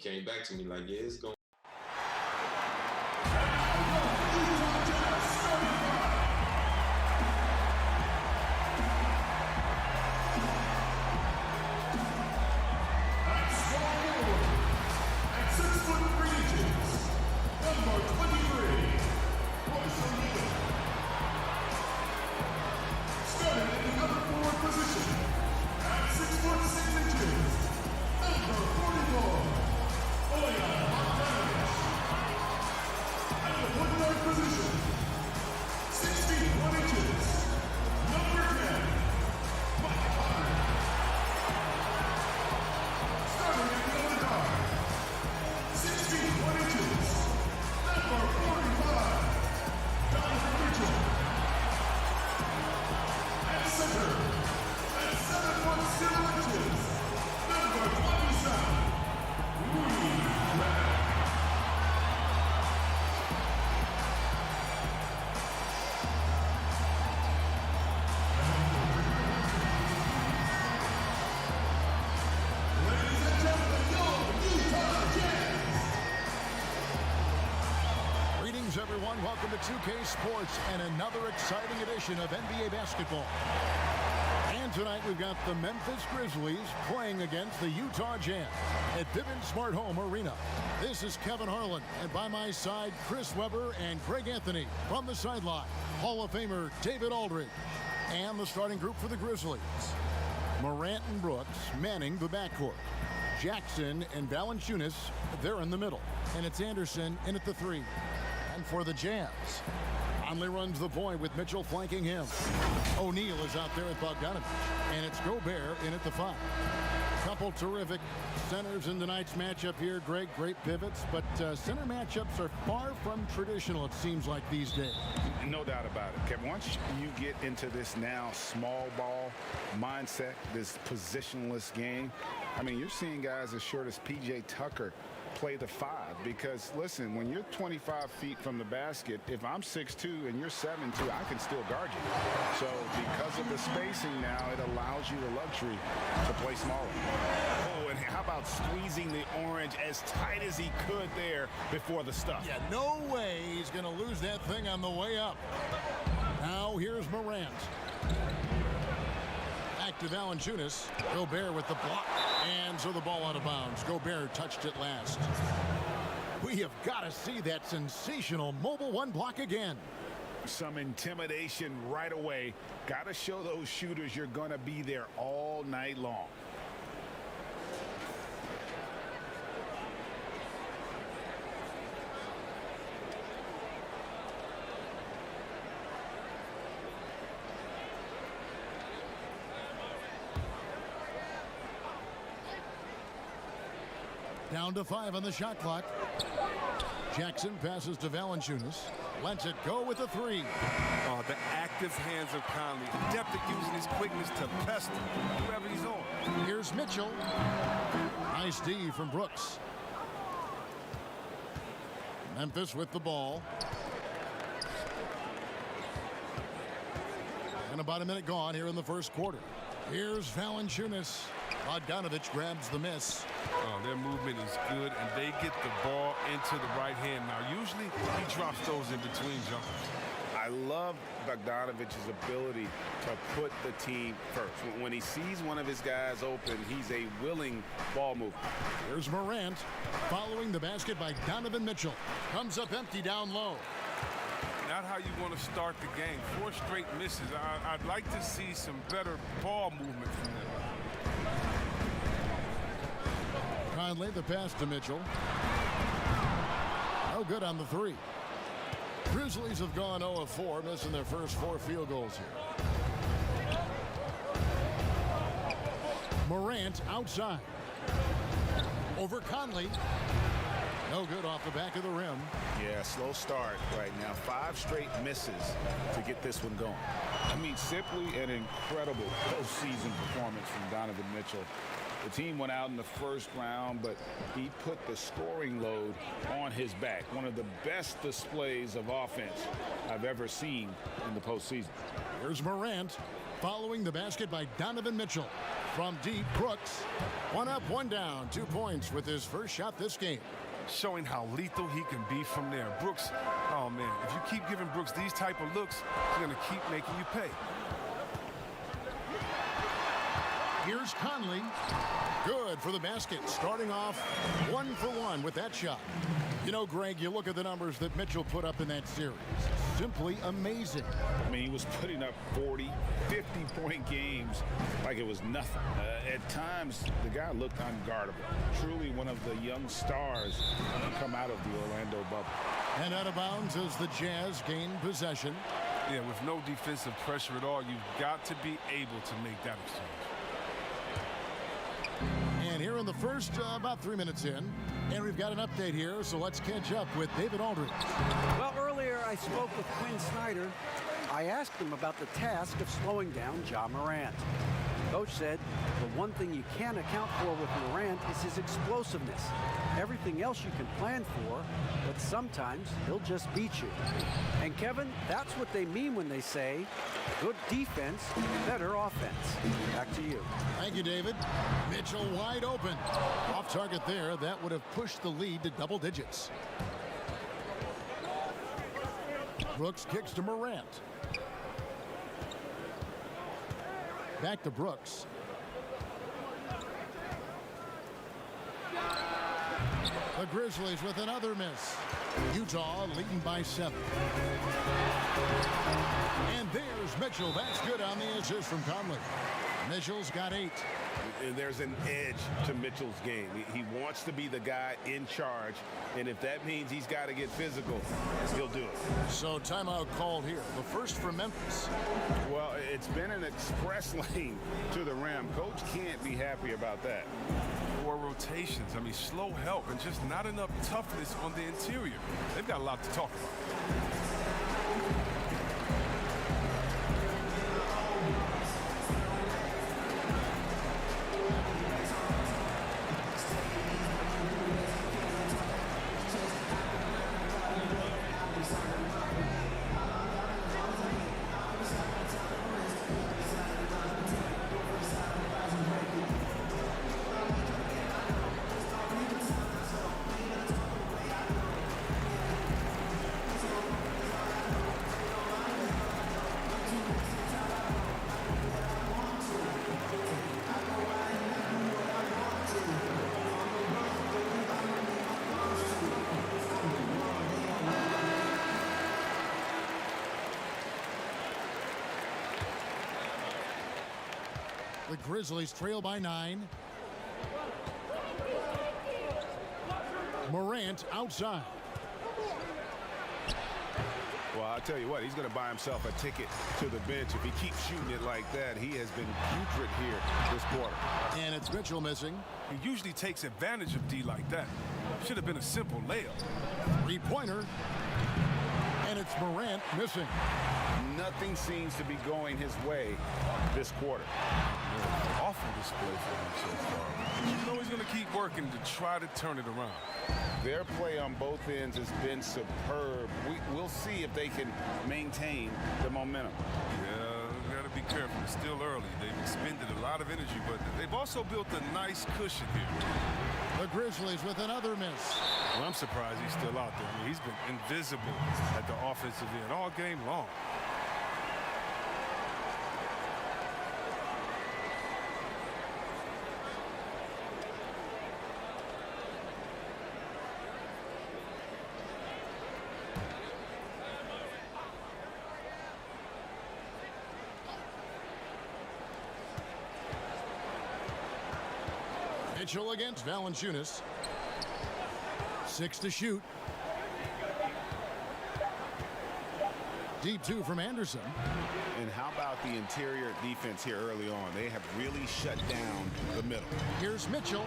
came back to me like, yeah, it's going. Everyone, welcome to 2K Sports and another exciting edition of NBA basketball. And tonight we've got the Memphis Grizzlies playing against the Utah Jazz at Vivint Smart Home Arena. This is Kevin Harlan, and by my side, Chris Webber and Greg Anthony. From the sideline, Hall of Famer David Aldridge. And the starting group for the Grizzlies: Morant and Brooks manning the backcourt. Jackson and Valanciunas, they're in the middle. And it's Anderson in at the 3. And for the Jazz, Conley runs the point with Mitchell flanking him. O'Neal is out there at Bogdanovich, and it's Gobert in at the 5. Couple terrific centers in tonight's matchup here, Greg. Great pivots, but center matchups are far from traditional, it seems like, these days. No doubt about it, Kevin. Once you get into this now small ball mindset, this positionless game, I mean, you're seeing guys as short as P.J. Tucker play the 5, because listen, when you're 25 feet from the basket, if I'm 6'2" and you're 7'2", I can still guard you. So because of the spacing now, it allows you the luxury to play smaller. Oh, and how about squeezing the orange as tight as he could there before the stuff? Yeah, no way he's going to lose that thing on the way up. Now here's Morant. Back to Valanciunas. Gobert with the block. And so the ball out of bounds. Gobert touched it last. We have got to see that sensational mobile 1 block again. Some intimidation right away. Got to show those shooters you're going to be there all night long. Down to 5 on the shot clock. Jackson passes to Valanciunas. Lets it go with the 3. Oh, the active hands of Conley. Adept at using his quickness to pester whoever he's on. Here's Mitchell. Nice D from Brooks. Memphis with the ball. And about a minute gone here in the first quarter. Here's Valanciunas. Bogdanovich grabs the miss. Oh, their movement is good, and they get the ball into the right hand. Now, usually he drops those in between jumpers. I love Bogdanovich's ability to put the team first. When he sees one of his guys open, he's a willing ball mover. Here's Morant following the basket by Donovan Mitchell. Comes up empty down low. Not how you want to start the game. 4 straight misses. I'd like to see some better ball movement from them. Conley, the pass to Mitchell. No good on the 3. Grizzlies have gone 0 of 4, missing their first 4 field goals here. Morant outside. Over Conley. No good off the back of the rim. Yeah, slow start right now. 5 straight misses to get this one going. I mean, simply an incredible postseason performance from Donovan Mitchell. The team went out in the first round, but he put the scoring load on his back. One of the best displays of offense I've ever seen in the postseason. Here's Morant following the basket by Donovan Mitchell. From deep, Brooks. One up, one down. 2 points with his first shot this game. Showing how lethal he can be from there. Brooks, oh man, if you keep giving Brooks these type of looks, he's going to keep making you pay. Here's Conley. Good for the basket. Starting off 1 for 1 with that shot. You know, Greg, you look at the numbers that Mitchell put up in that series. Simply amazing. I mean, he was putting up 40, 50-point games like it was nothing. At times, the guy looked unguardable. Truly one of the young stars to come out of the Orlando bubble. And out of bounds as the Jazz gain possession. Yeah, with no defensive pressure at all, you've got to be able to make that exchange. And here in the first, about 3 minutes in, and we've got an update here, so let's catch up with David Aldridge. Well, earlier I spoke with Quinn Snyder. I asked him about the task of slowing down Ja Morant. Coach said the one thing you can't account for with Morant is his explosiveness. Everything else you can plan for, but sometimes he'll just beat you. And Kevin, that's what they mean when they say good defense, better offense. Back to you. Thank you, David. Mitchell wide open. Off target there. That would have pushed the lead to double digits. Brooks kicks to Morant. Back to Brooks. The Grizzlies with another miss. Utah leading by 7. And there's Mitchell. That's good on the assist from Conley. Mitchell's got 8. And there's an edge to Mitchell's game. He wants to be the guy in charge, and if that means he's got to get physical, he'll do it. So timeout called here. The first for Memphis. Well, it's been an express lane to the rim. Coach can't be happy about that. 4 rotations. I mean, slow help and just not enough toughness on the interior. They've got a lot to talk about. The Grizzlies trail by 9. Morant outside. Well, I'll tell you what, he's going to buy himself a ticket to the bench. If he keeps shooting it like that, he has been putrid here this quarter. And it's Mitchell missing. He usually takes advantage of D like that. Should have been a simple layup. 3-pointer. And it's Morant missing. Nothing seems to be going his way this quarter. Awful display for him so far. You know he's going to keep working to try to turn it around. Their play on both ends has been superb. We'll see if they can maintain the momentum. Yeah, got to be careful. It's still early. They've expended a lot of energy, but they've also built a nice cushion here. The Grizzlies with another miss. Well, I'm surprised he's still out there. I mean, he's been invisible at the offensive end all game long. Mitchell against Valanciunas. 6 to shoot. Deep 2 from Anderson. And how about the interior defense here early on? They have really shut down the middle. Here's Mitchell.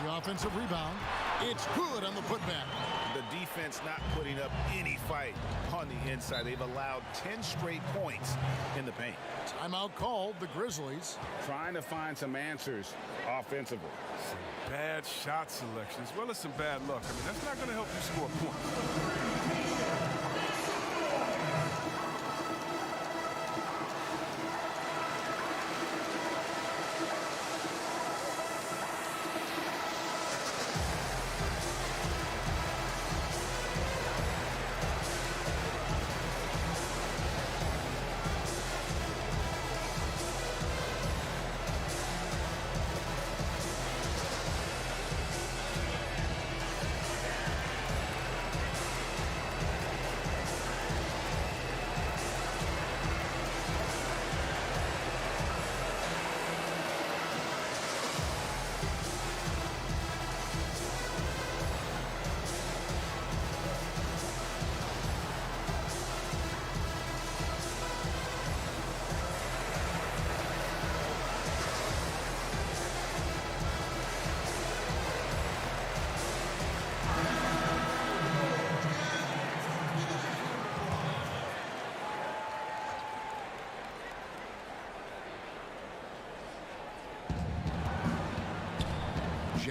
The offensive rebound. It's good on the putback. The defense not putting up any fight on the inside. They've allowed 10 straight points in the paint. Timeout called. The Grizzlies trying to find some answers offensively. Some bad shot selection as well as some bad luck. I mean, that's not going to help you score points.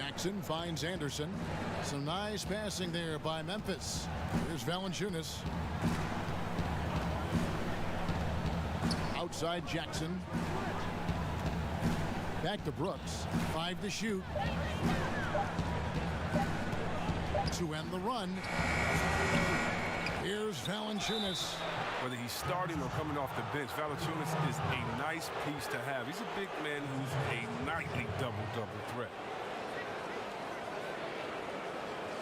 Jackson finds Anderson. Some nice passing there by Memphis. Here's Valanciunas. Outside Jackson. Back to Brooks. 5 to shoot. To end the run. Here's Valanciunas. Whether he's starting or coming off the bench, Valanciunas is a nice piece to have. He's a big man who's a nightly double-double threat.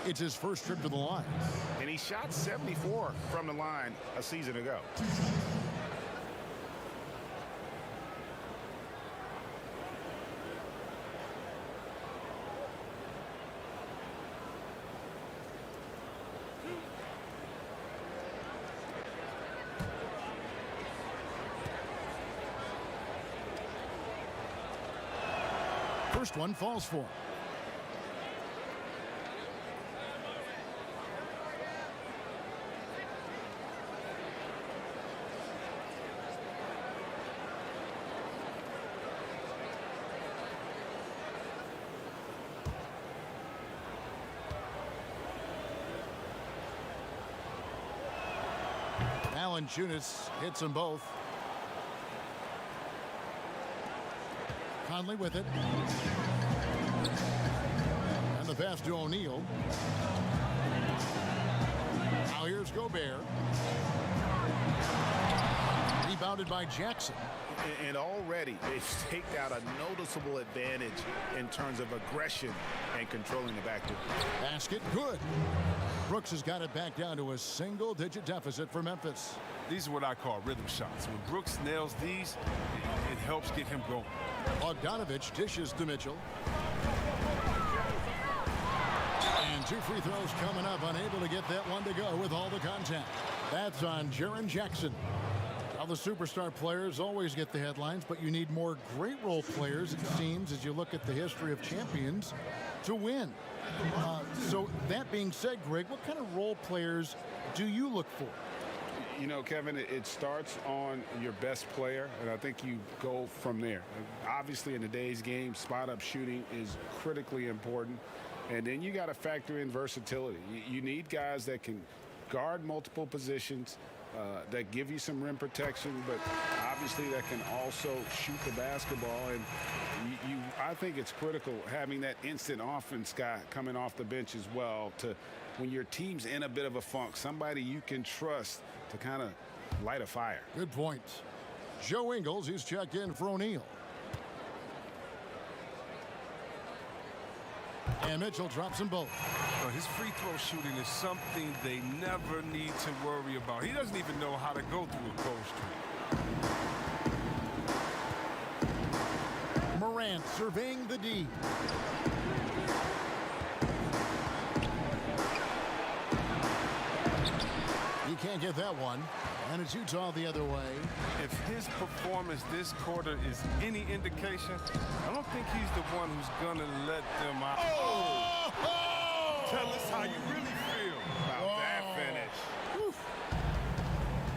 It's his first trip to the line. And he shot 74 from the line a season ago. First one falls for him. Valanciunas hits them both. Conley with it. And the pass to O'Neal. Now here's Gobert. Rebounded by Jackson. And already they've taken out a noticeable advantage in terms of aggression and controlling the backcourt. Basket good. Brooks has got it back down to a single-digit deficit for Memphis. These are what I call rhythm shots. When Brooks nails these, it helps get him going. Bogdanovich dishes to Mitchell. And 2 free throws coming up, unable to get that one to go with all the contact. That's on Jaren Jackson. Now the superstar players always get the headlines, but you need more great role players, it seems, as you look at the history of champions, to win. So that being said, Greg, what kind of role players do you look for? You know, Kevin, it starts on your best player, and I think you go from there. Obviously, in today's game, spot-up shooting is critically important, and then you got to factor in versatility. You need guys that can guard multiple positions, that give you some rim protection, but obviously that can also shoot the basketball. And I think it's critical having that instant offense guy coming off the bench as well, to when your team's in a bit of a funk, somebody you can trust to kind of light a fire. Good point. Joe Ingles, he's checked in for O'Neal. And Mitchell drops them both. His free throw shooting is something they never need to worry about. He doesn't even know how to go through a cold streak. Morant surveying the D. He can't get that one. And it's Utah the other way. If his performance this quarter is any indication, I don't think he's the one who's going to let them out. Oh! Tell us how you really feel About that finish. Oof.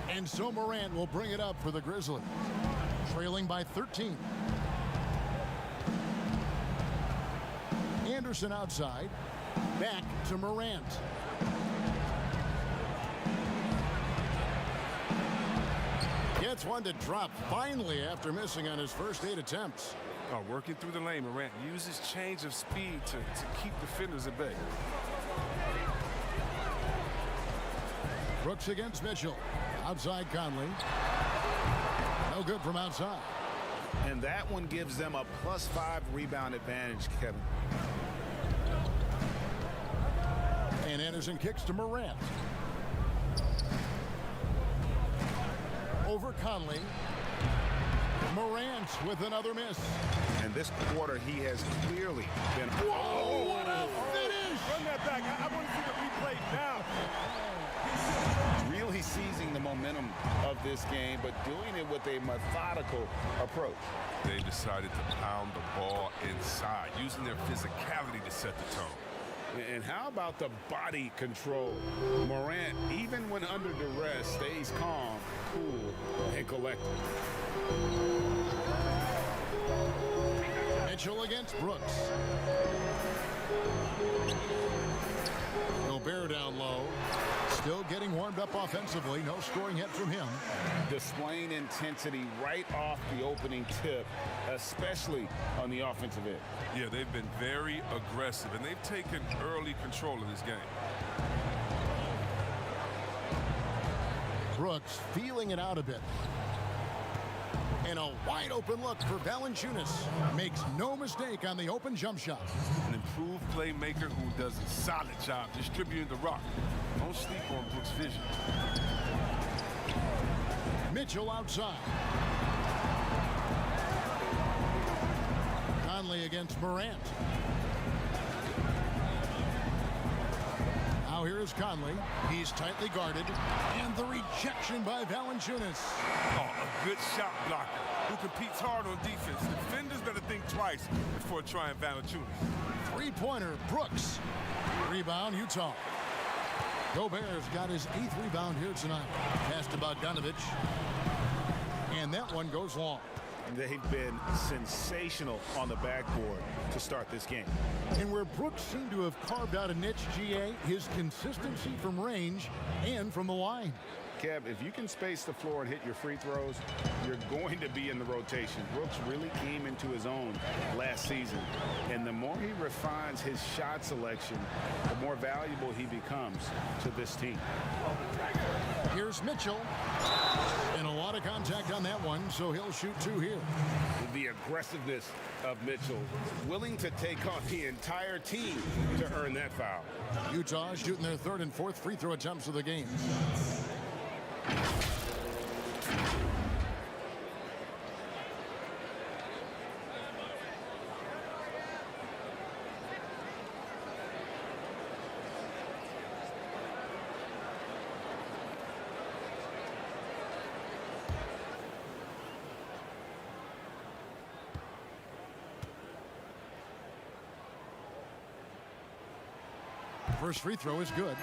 And so Morant will bring it up for the Grizzlies, trailing by 13. Anderson outside. Back to Morant. Gets one to drop finally after missing on his first 8 attempts. Working through the lane, Morant uses change of speed to keep defenders at bay. Brooks against Mitchell. Outside Conley. No good from outside. And that one gives them a +5 rebound advantage, Kevin. And Anderson kicks to Morant. Over Conley. Morant with another miss. And this quarter, he has clearly been... Whoa, what a finish! Run that back. I want to see the replay now. Really seizing the momentum of this game, but doing it with a methodical approach. They decided to pound the ball inside, using their physicality to set the tone. And how about the body control? Morant, even when under duress, stays calm, cool, and collected. Mitchell against Brooks. getting warmed up offensively. No scoring yet from him. Displaying intensity right off the opening tip, especially on the offensive end. Yeah, they've been very aggressive, and they've taken early control of this game. Brooks feeling it out a bit. And a wide open look for Valanciunas. Makes no mistake on the open jump shot. An improved playmaker who does a solid job distributing the rock. Don't sleep on Brooks' vision. Mitchell outside. Conley against Morant. Now here is Conley. He's tightly guarded. And the rejection by Valanciunas. Oh, a good shot blocker who competes hard on defense. Defenders better think twice before trying Valanciunas. Three-pointer, Brooks. Rebound, Utah. Gobert's got his 8th rebound here tonight. Pass to Bogdanovich. And that one goes long. They've been sensational on the backboard to start this game. And where Brooks seemed to have carved out a niche, GA, his consistency from range and from the line. Kev, if you can space the floor and hit your free throws, you're going to be in the rotation. Brooks really came into his own last season. And the more he refines his shot selection, the more valuable he becomes to this team. Here's Mitchell. And a lot of contact on that one, so he'll shoot 2 here. The aggressiveness of Mitchell, willing to take on the entire team to earn that foul. Utah shooting their 3rd and 4th free throw attempts of the game. First free throw is good.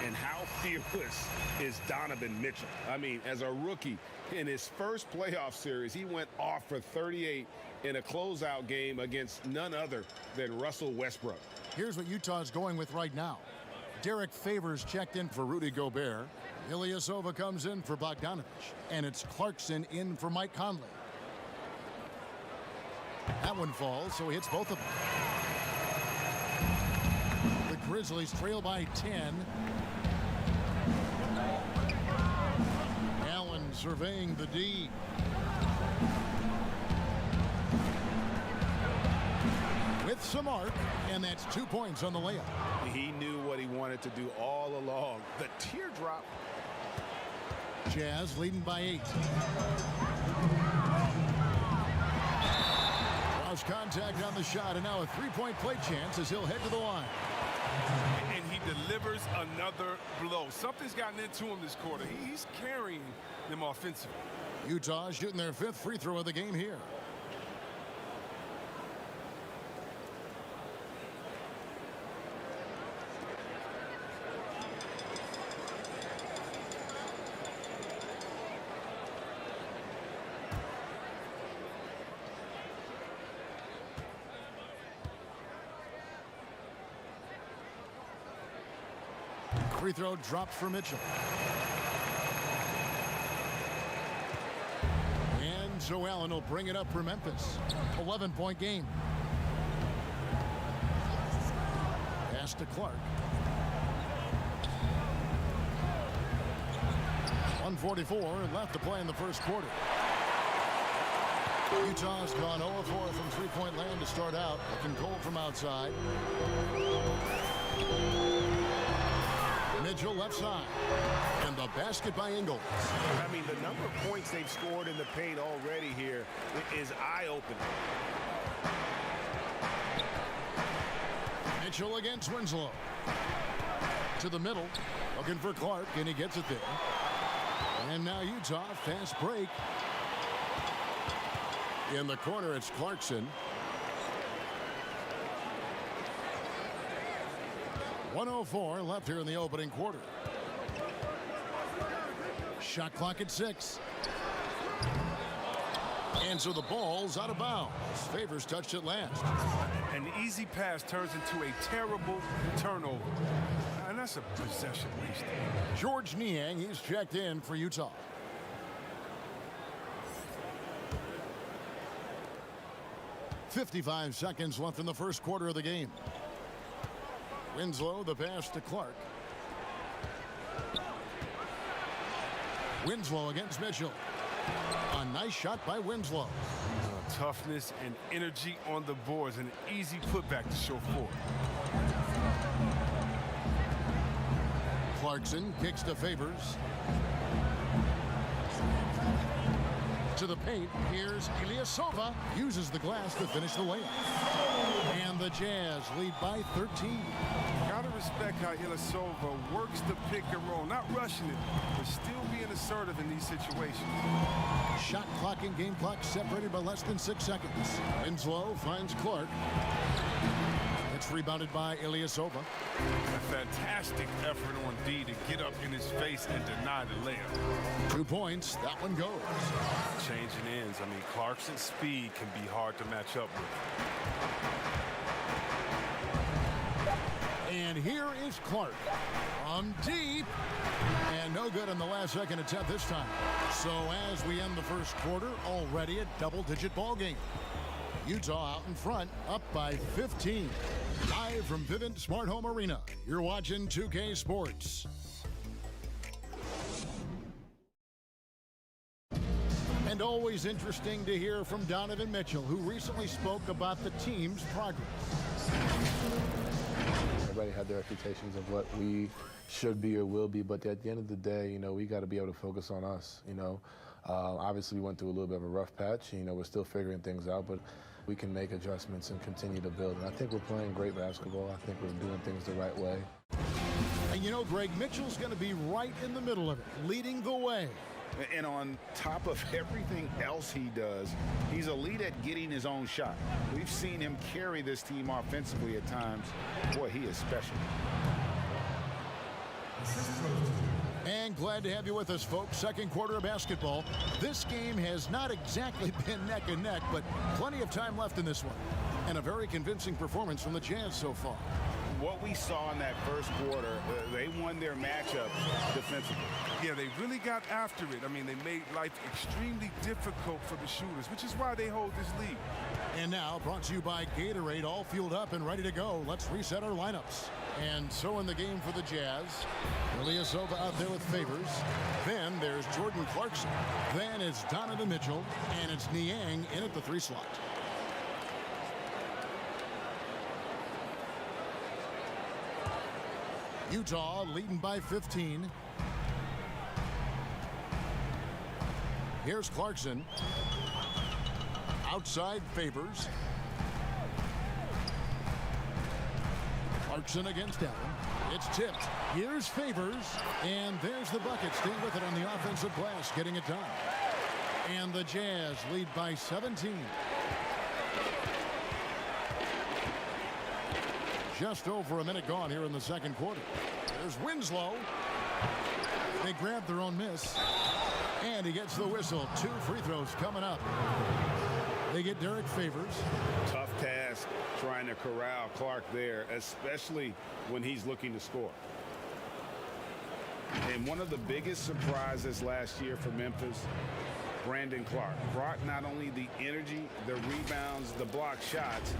And how fearless is Donovan Mitchell? I mean, as a rookie, in his first playoff series, he went off for 38 in a closeout game against none other than Russell Westbrook. Here's what Utah's going with right now. Derek Favors checked in for Rudy Gobert. Ilyasova comes in for Bogdanovich. And it's Clarkson in for Mike Conley. That one falls, so he hits both of them. The Grizzlies trail by 10. Allen surveying the D. With some arc, and that's 2 points on the layup. He knew what he wanted to do all along. The teardrop. Jazz leading by 8. Cross contact on the shot, and now a three-point play chance as he'll head to the line. And he delivers another blow. Something's gotten into him this quarter. He's carrying them offensively. Utah shooting their 5th free throw of the game here. Free throw dropped for Mitchell. And so Allen will bring it up for Memphis. 11-point game. Pass to Clark. 1:44 left to play in the first quarter. Utah's gone 0-4 from three-point land to start out. Looking cold from outside. Mitchell left side. And the basket by Ingles. I mean, the number of points they've scored in the paint already here is eye-opening. Mitchell against Winslow. To the middle. Looking for Clark, and he gets it there. And now Utah, fast break. In the corner, it's Clarkson. 1:04 left here in the opening quarter. Shot clock at 6. And so the ball's out of bounds. Favors touched it last. An easy pass turns into a terrible turnover. And that's a possession waste. George Niang, he's checked in for Utah. "55 seconds left in the first quarter of the game. Winslow, the pass to Clark. Winslow against Mitchell. A nice shot by Winslow. Toughness and energy on the boards, and an easy putback to show forth. Clarkson kicks to Favors. To the paint, here's Ilyasova. Uses the glass to finish the layup. And the Jazz lead by 13. Gotta respect how Ilyasova works the pick and roll, not rushing it, but still being assertive in these situations. Shot clock and game clock separated by less than 6 seconds. Winslow finds Clark. It's rebounded by Ilyasova. A fantastic effort on D to get up in his face and deny the layup. 2 points. That one goes. Changing ends. I mean, Clarkson's speed can be hard to match up with. And here is Clark from deep. And no good on the last second attempt this time. So as we end the first quarter, already a double-digit ball game. Utah out in front, up by 15. Live from Vivint Smart Home Arena, you're watching 2K Sports. And always interesting to hear from Donovan Mitchell, who recently spoke about the team's progress. Everybody had their expectations of what we should be or will be, but at the end of the day, we got to be able to focus on us. Obviously we went through a little bit of a rough patch. We're still figuring things out, but we can make adjustments and continue to build. And I think we're playing great basketball. I think we're doing things the right way. And Greg, Mitchell's going to be right in the middle of it, leading the way. And on top of everything else he does, he's elite at getting his own shot. We've seen him carry this team offensively at times. Boy, he is special. And glad to have you with us, folks. Second quarter of basketball. This game has not exactly been neck and neck, but plenty of time left in this one. And a very convincing performance from the Jazz so far. What we saw in that first quarter, they won their matchup defensively. Yeah, they really got after it. I mean, they made life extremely difficult for the shooters, which is why they hold this lead. And now, brought to you by Gatorade, all fueled up and ready to go. Let's reset our lineups. And so in the game for the Jazz, Ilyasova out there with Favors. Then there's Jordan Clarkson. Then it's Donovan Mitchell. And it's Niang in at the 3 slot. Utah leading by 15. Here's Clarkson. Outside Favors. Clarkson against Allen. It's tipped. Here's Favors. And there's the bucket. Stay with it on the offensive glass, getting it done. And the Jazz lead by 17. Just over a minute gone here in the second quarter. There's Winslow. They grab their own miss. And he gets the whistle. 2 free throws coming up. They get Derek Favors. Tough task trying to corral Clark there, especially when he's looking to score. And one of the biggest surprises last year for Memphis, Brandon Clark brought not only the energy, the rebounds, the block shots,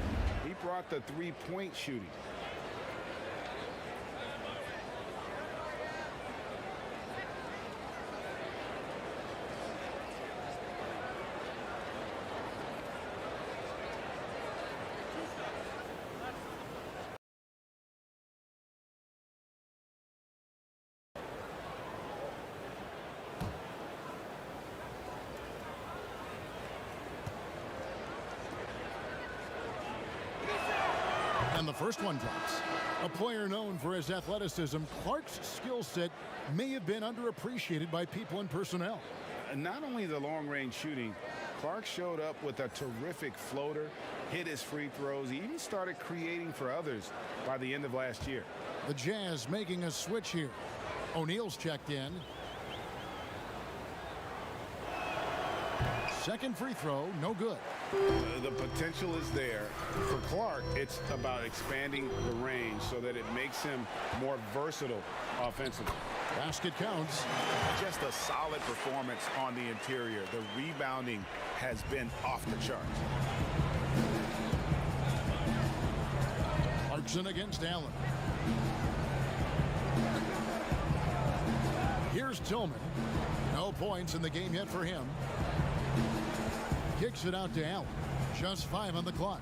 he brought the three-point shooting. And the first one drops. A player known for his athleticism, Clark's skill set may have been underappreciated by people and personnel. Not only the long-range shooting, Clark showed up with a terrific floater, hit his free throws. He even started creating for others by the end of last year. The Jazz making a switch here. O'Neal's checked in. Second free throw, no good. The potential is there. For Clark, it's about expanding the range so that it makes him more versatile offensively. Basket counts. Just a solid performance on the interior. The rebounding has been off the charts. Clarkson against Allen. Here's Tillman. No points in the game yet for him. Kicks it out to Allen. Just 5 on the clock.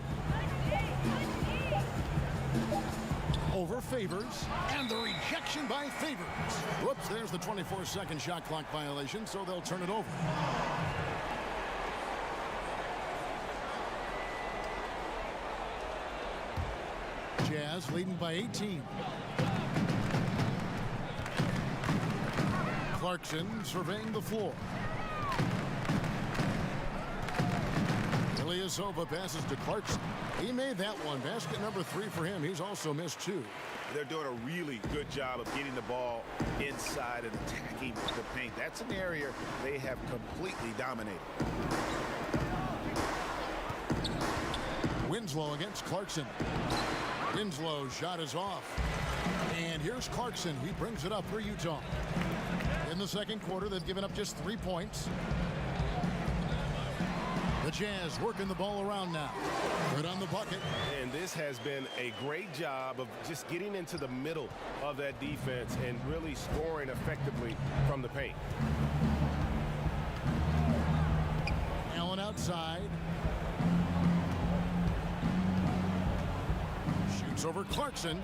Over Favors, and the rejection by Favors. Whoops, there's the 24-second shot clock violation, so they'll turn it over. Jazz leading by 18. Clarkson surveying the floor. Ilyasova passes to Clarkson. He made that one. Basket number 3 for him. He's also missed 2. They're doing a really good job of getting the ball inside and attacking the paint. That's an area they have completely dominated. Winslow against Clarkson. Winslow's shot is off. And here's Clarkson. He brings it up for Utah. In the second quarter, they've given up just 3 points. The Jazz working the ball around now. Good on the bucket. And this has been a great job of just getting into the middle of that defense and really scoring effectively from the paint. Allen outside. Shoots over Clarkson.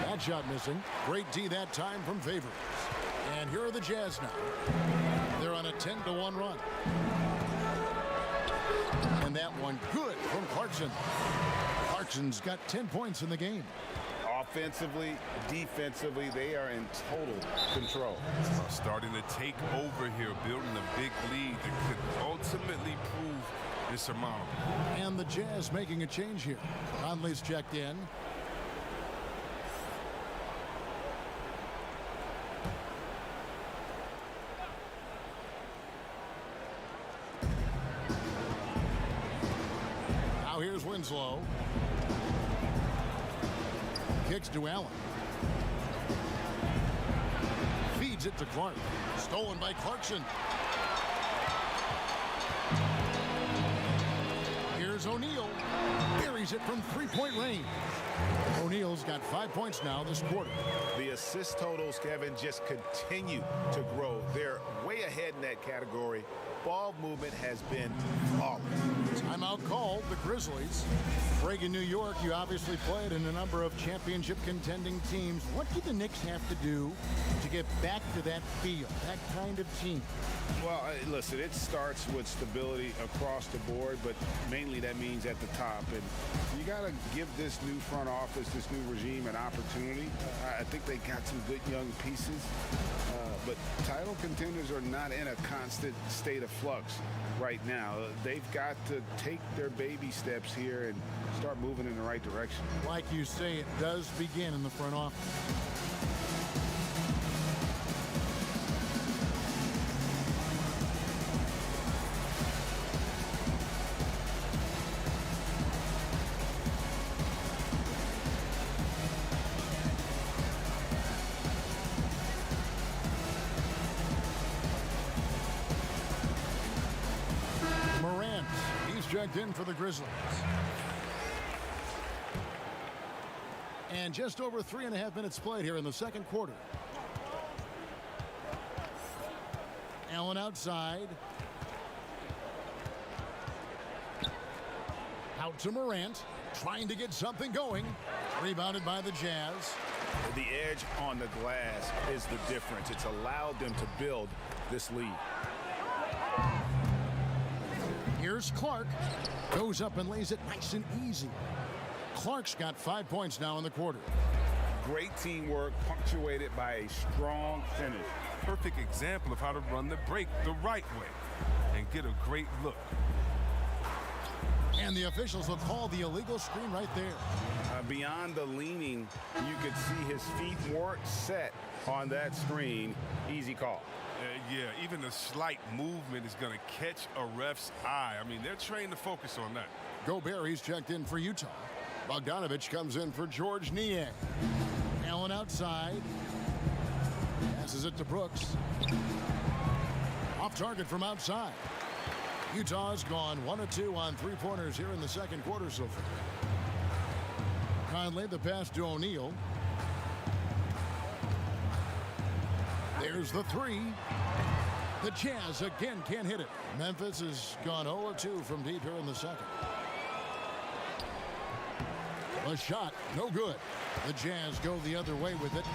That shot missing. Great D that time from Favors. And here are the Jazz now. They're on a 10-1 run. And that one good from Clarkson. Clarkson's got 10 points in the game. Offensively, defensively, they are in total control. Starting to take over here, building a big lead that could ultimately prove insurmountable. And the Jazz making a change here. Conley's checked in. Now here's Winslow. Kicks to Allen. Feeds it to Clark. Stolen by Clarkson. Here's O'Neal. Buries it from three-point range. O'Neal's got 5 points now this quarter. The assist totals, Kevin, just continue to grow. They're way ahead in that category. Ball movement has been flawless. Timeout called, the Grizzlies. Reagan, New York, you obviously played in a number of championship contending teams. What do the Knicks have to do to get back to that feel, that kind of team? Well, listen, it starts with stability across the board, but mainly that means at the top. And you got to give this new front office, this new regime, an opportunity. I think they got some good young pieces, but title contenders are not in a constant state of flux right now. They've got to take their baby steps here and start moving in the right direction. Like you say, it does begin in the front office. Checked in for the Grizzlies. And just over 3.5 minutes played here in the second quarter. Allen outside. Out to Morant, trying to get something going. Rebounded by the Jazz. The edge on the glass is the difference. It's allowed them to build this lead. Here's Clark. Goes up and lays it nice and easy. Clark's got 5 points now in the quarter. Great teamwork punctuated by a strong finish. Perfect example of how to run the break the right way and get a great look. And the officials will call the illegal screen right there. Beyond the leaning, you could see his feet weren't set on that screen. Easy call. yeah, even a slight movement is going to catch a ref's eye. I mean, they're trained to focus on that. Gobert, he's checked in for Utah. Bogdanovich comes in for George Niang. Allen outside. Passes it to Brooks. Off target from outside. Utah's gone 1 of 2 on three-pointers here in the second quarter so far. Conley, the pass to O'Neal. There's the three. The Jazz again can't hit it. Memphis has gone 0 of 2 from deep here in the second. A shot, no good. The Jazz go the other way with it.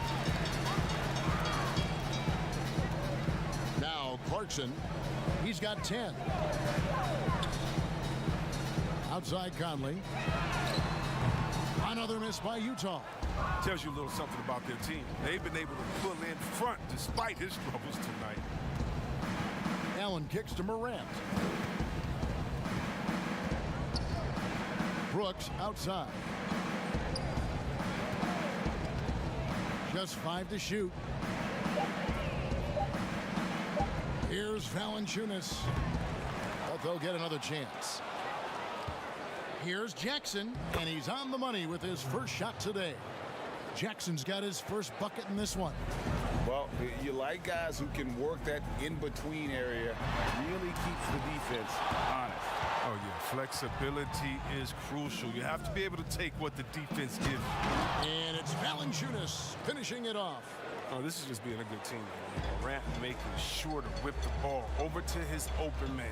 Now Clarkson, he's got 10. Outside Conley. Another miss by Utah. Tells you a little something about their team. They've been able to pull in front despite his troubles tonight. Allen kicks to Morant. Brooks outside. Just 5 to shoot. Here's Valanciunas. But they'll get another chance. Here's Jackson, and he's on the money with his first shot today. Jackson's got his first bucket in this one. Well, you like guys who can work that in-between area, really keeps the defense honest. Oh, yeah, flexibility is crucial. You have to be able to take what the defense gives you. And it's Valanciunas finishing it off. Oh, this is just being a good team. Morant making sure to whip the ball over to his open man.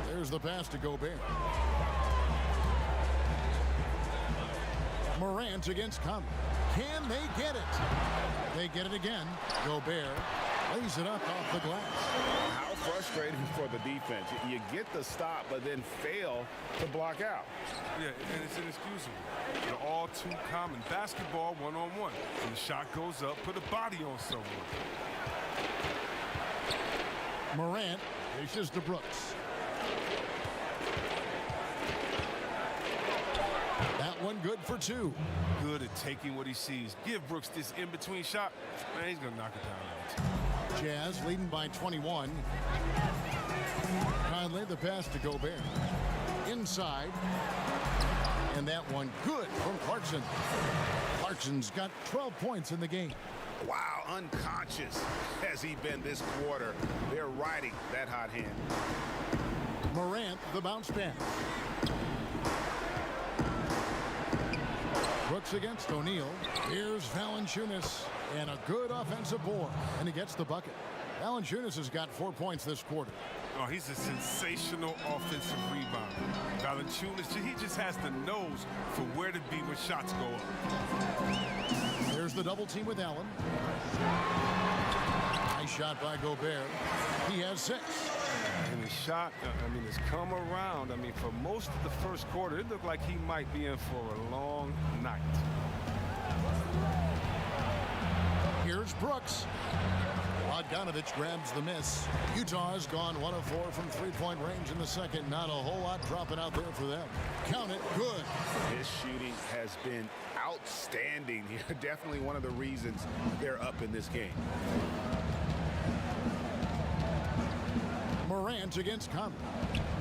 There's the pass to Gobert. Morant against Conley. Can they get it? They get it again. Gobert lays it up off the glass. How frustrating for the defense. You get the stop, but then fail to block out. Yeah, and it's inexcusable. They're all too common. Basketball one-on-one. When the shot goes up, put a body on someone. Morant dishes to Brooks. That one good for 2. Good at taking what he sees. Give Brooks this in-between shot. Man, he's going to knock it down. Jazz leading by 21. Conley, the pass to Gobert. Inside. And that one good from Clarkson. Clarkson's got 12 points in the game. Wow, unconscious has he been this quarter. They're riding that hot hand. Morant, the bounce pass. Brooks against O'Neal. Here's Valanciunas. And a good offensive board. And he gets the bucket. Valanciunas has got 4 points this quarter. Oh, he's a sensational offensive rebounder. Valanciunas, he just has the nose for where to be when shots go up. There's the double team with Allen. Nice shot by Gobert. He has 6. And his shot, has come around. For most of the first quarter, it looked like he might be in for a long night. Here's Brooks. Bogdanovich grabs the miss. Utah's gone 1 of 4 from three-point range in the second. Not a whole lot dropping out there for them. Count it, good. His shooting has been outstanding. Definitely one of the reasons they're up in this game. Morant against Conley.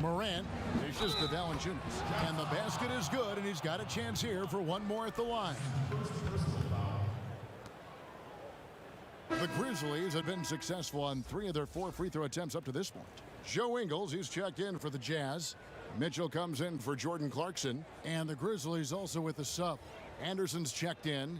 Morant dishes to Valanciunas. And the basket is good, and he's got a chance here for one more at the line. The Grizzlies have been successful on 3 of their 4 free throw attempts up to this point. Joe Ingles, he's checked in for the Jazz. Mitchell comes in for Jordan Clarkson. And the Grizzlies also with the sub. Anderson's checked in.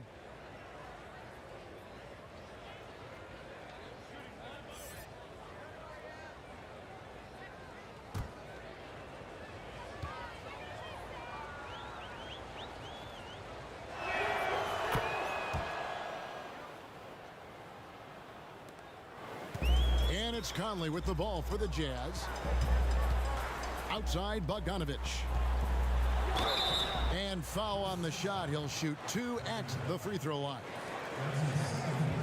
And it's Conley with the ball for the Jazz. Outside Bogdanovich. And foul on the shot. He'll shoot 2 at the free throw line.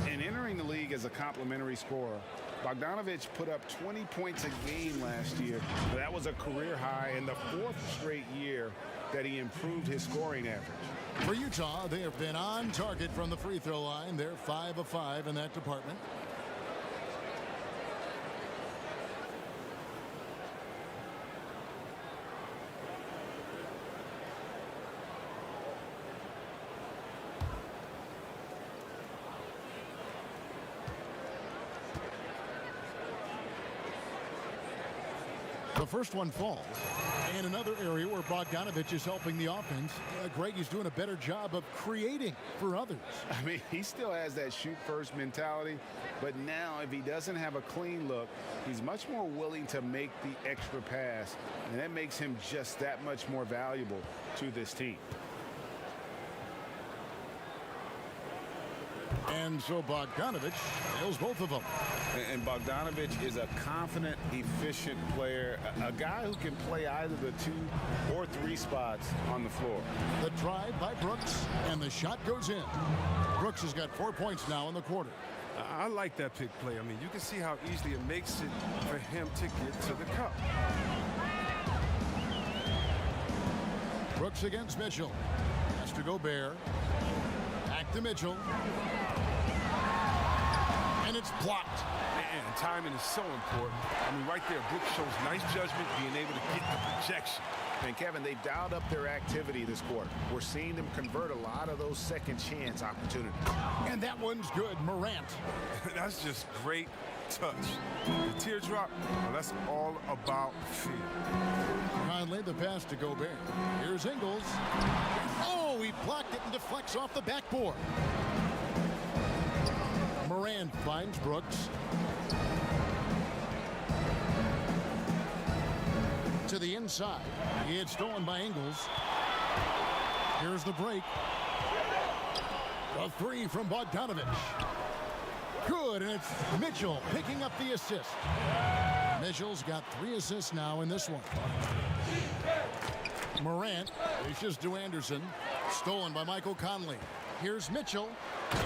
And entering the league as a complimentary scorer, Bogdanovich put up 20 points a game last year. That was a career high in the 4th straight year that he improved his scoring average. For Utah, they have been on target from the free throw line. They're 5 of 5 in that department. The first one falls. And another area where Bogdanovich is helping the offense. Greg is doing a better job of creating for others. I mean, he still has that shoot-first mentality, but now if he doesn't have a clean look, he's much more willing to make the extra pass, and that makes him just that much more valuable to this team. And so Bogdanovich nails both of them. And Bogdanovich is a confident, efficient player, a guy who can play either the 2 or 3 spots on the floor. The drive by Brooks, and the shot goes in. Brooks has got 4 points now in the quarter. I like that pick play. I mean, you can see how easily it makes it for him to get to the cup. Brooks against Mitchell. Has to Gobert. Back to Mitchell. And it's blocked. And timing is so important. I mean, right there, Brooks shows nice judgment, being able to get the projection. And Kevin, they've dialed up their activity this quarter. We're seeing them convert a lot of those second chance opportunities. And that one's good. Morant. That's just great touch. The teardrop, well, that's all about feel. Conley the pass to Gobert. Here's Ingles. Oh, he blocked it and deflects off the backboard. Morant finds Brooks. To the inside. It's stolen by Ingles. Here's the break. A 3 from Bogdanovich. Good, and it's Mitchell picking up the assist. Mitchell's got 3 assists now in this one. Morant dishes to Anderson. Stolen by Michael Conley. Here's Mitchell,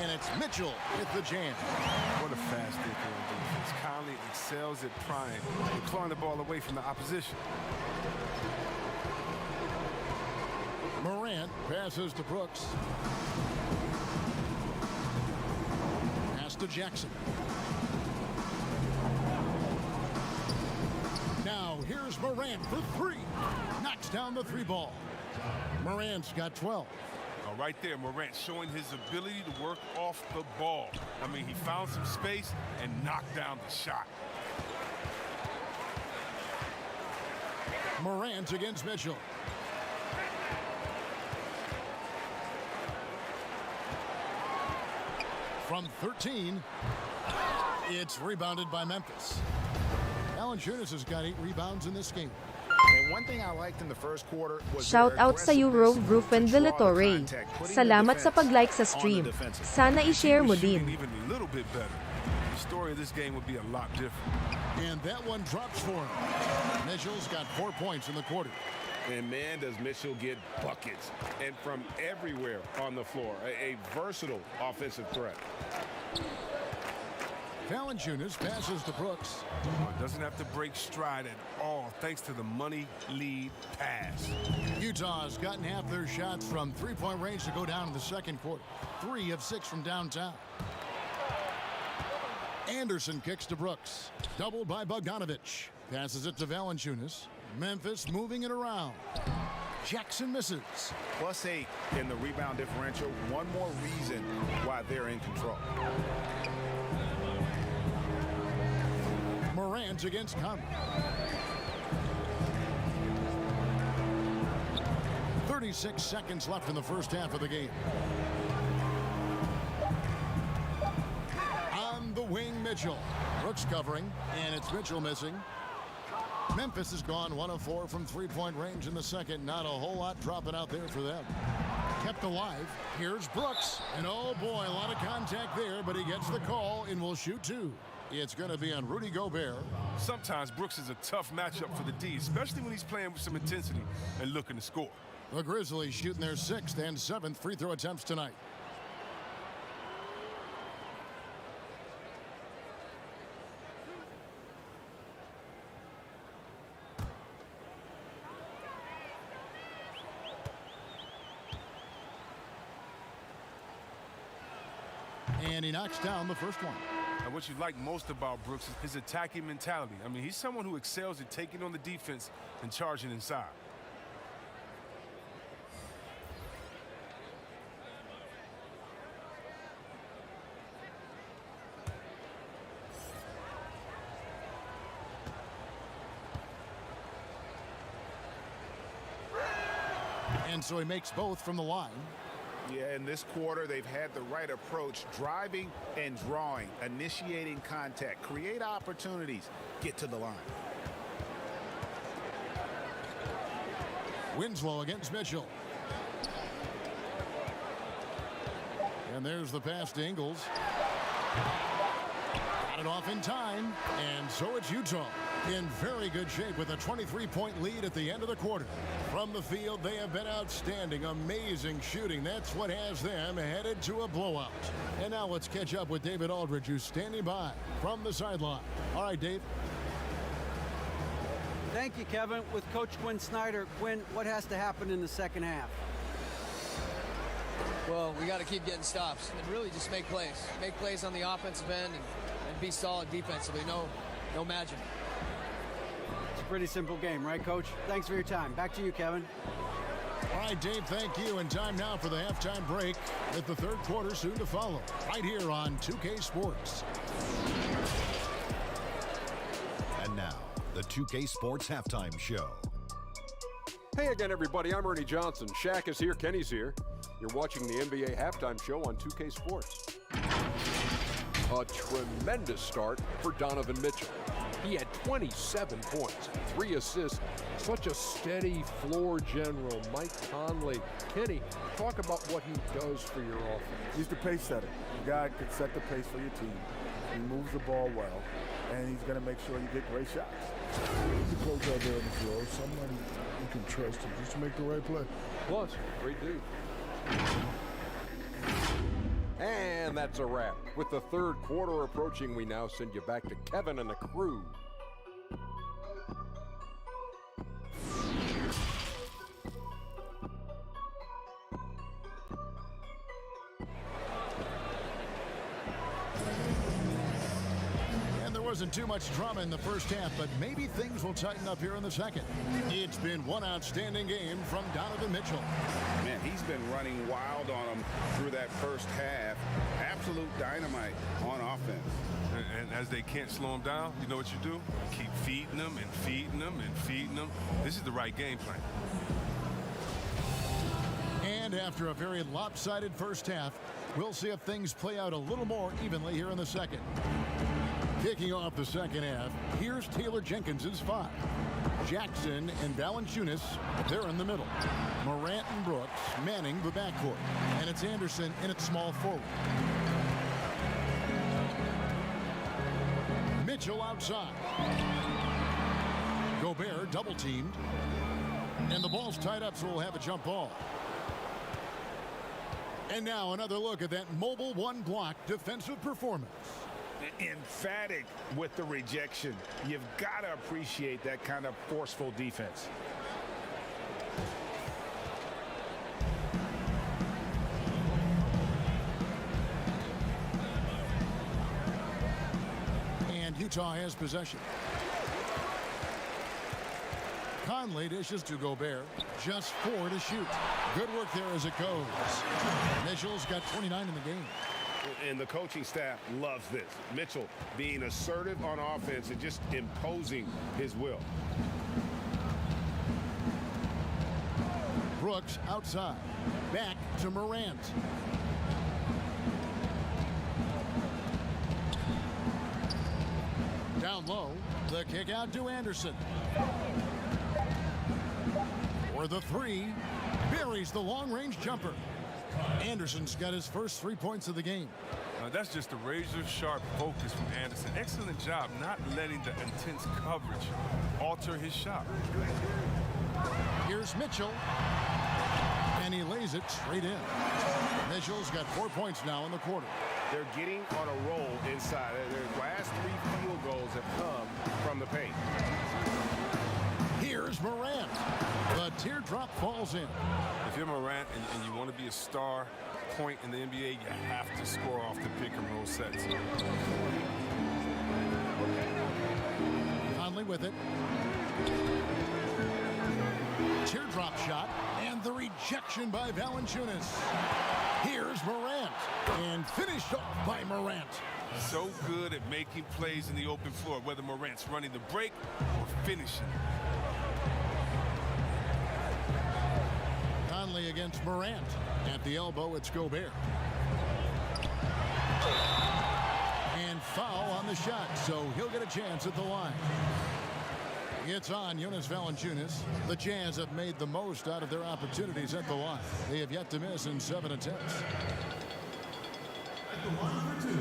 and it's Mitchell with the jam. What a fast break on defense. Conley excels at prying and clawing the ball away from the opposition. Morant passes to Brooks. Pass to Jackson. Now here's Morant for 3. Knocks down the 3 ball. Morant's got 12. Right there, Morant showing his ability to work off the ball. I mean, he found some space and knocked down the shot. Morant against Mitchell. From 13, it's rebounded by Memphis. Valanciunas has got 8 rebounds in this game. And one thing I liked in the first quarter was shout out sa iyo, Rufen De La Torre. Salamat sa pag-like sa stream. Sana i-share mo din. Even a little bit better. The story of this game would be a lot different. And that one drops for him. Mitchell's got 4 points in the quarter. And man, does Mitchell get buckets, and from everywhere on the floor. A versatile offensive threat. Valanciunas passes to Brooks. Doesn't have to break stride at all thanks to the money lead pass. Utah's gotten half their shots from 3-point range to go down in the second quarter. 3 of 6 from downtown. Anderson kicks to Brooks. Doubled by Bogdanovich. Passes it to Valanciunas. Memphis moving it around. Jackson misses. +8 in the rebound differential. One more reason why they're in control. Morant against Conley. 36 seconds left in the first half of the game. On the wing, Mitchell. Brooks covering, and it's Mitchell missing. Memphis has gone 1 of 4 from 3-point range in the second. Not a whole lot dropping out there for them. Kept alive. Here's Brooks. And oh boy, a lot of contact there, but he gets the call and will shoot 2. It's going to be on Rudy Gobert. Sometimes Brooks is a tough matchup for the D, especially when he's playing with some intensity and looking to score. The Grizzlies shooting their 6th and 7th free throw attempts tonight. And he knocks down the first one. And what you like most about Brooks is his attacking mentality. I mean, he's someone who excels at taking on the defense and charging inside. And so he makes both from the line. Yeah, in this quarter, they've had the right approach, driving and drawing, initiating contact, create opportunities, get to the line. Winslow against Mitchell. And there's the pass to Ingles. Got it off in time, and so it's Utah in very good shape with a 23-point lead at the end of the quarter. From the field, they have been outstanding, amazing shooting. That's what has them headed to a blowout. And now let's catch up with David Aldridge, who's standing by from the sideline. All right, Dave. Thank you, Kevin. With Coach Quinn Snyder, Quinn, what has to happen in the second half? Well, we got to keep getting stops and really just make plays. Make plays on the offensive end and be solid defensively. No magic. It's a pretty simple game, right, Coach? Thanks for your time. Back to you, Kevin. All right, Dave, thank you. And time now for the halftime break with the third quarter soon to follow right here on 2K Sports. And now, the 2K Sports Halftime Show. Hey again, everybody. I'm Ernie Johnson. Shaq is here. Kenny's here. You're watching the NBA Halftime Show on 2K Sports. A tremendous start for Donovan Mitchell. He had 27 points, 3 assists, such a steady floor general. Mike Conley. Kenny, talk about what he does for your offense. He's the pace setter. The guy can set the pace for your team. He moves the ball well, and he's going to make sure you get great shots. The coach out there on the floor, somebody you can trust him just to make the right play. Plus, great dude. And that's a wrap. With the third quarter approaching, we now send you back to Kevin and the crew. Wasn't too much drama in the first half, but maybe things will tighten up here in the second. It's been one outstanding game from Donovan Mitchell. Man, he's been running wild on them through that first half. Absolute dynamite on offense. And as they can't slow him down, you know what you do? Keep feeding them and feeding them and feeding them. This is the right game plan. And after a very lopsided first half, we'll see if things play out a little more evenly here in the second. Kicking off the second half, here's Taylor Jenkins's 5. Jackson and Valanciunas, they're in the middle. Morant and Brooks manning the backcourt. And it's Anderson in its small forward. Mitchell outside. Gobert double-teamed. And the ball's tied up, so we'll have a jump ball. And now another look at that mobile one-block defensive performance. Emphatic with the rejection. You've got to appreciate that kind of forceful defense. And Utah has possession. Conley dishes to Gobert. Just 4 to shoot. Good work there as it goes. Mitchell's got 29 in the game. And the coaching staff loves this. Mitchell being assertive on offense and just imposing his will. Brooks outside. Back to Morant. Down low. The kick out to Anderson. For the 3. Buries the long-range jumper. Anderson's got his first 3 points of the game. That's just a razor-sharp focus from Anderson. Excellent job not letting the intense coverage alter his shot. Here's Mitchell. And he lays it straight in. Mitchell's got 4 points now in the quarter. They're getting on a roll inside. Their last 3 field goals have come from the paint. Here's Morant. The teardrop falls in. If you're Morant and you want to be a star point in the NBA, you have to score off the pick and roll sets. Conley with it. Teardrop shot, and the rejection by Valanciunas. Here's Morant, and finished off by Morant. So good at making plays in the open floor, whether Morant's running the break or finishing. Finley against Morant. At the elbow, it's Gobert. And foul on the shot, so he'll get a chance at the line. It's on Jonas Valanciunas. The Jazz have made the most out of their opportunities at the line. They have yet to miss in 7 attempts. At the line for 2.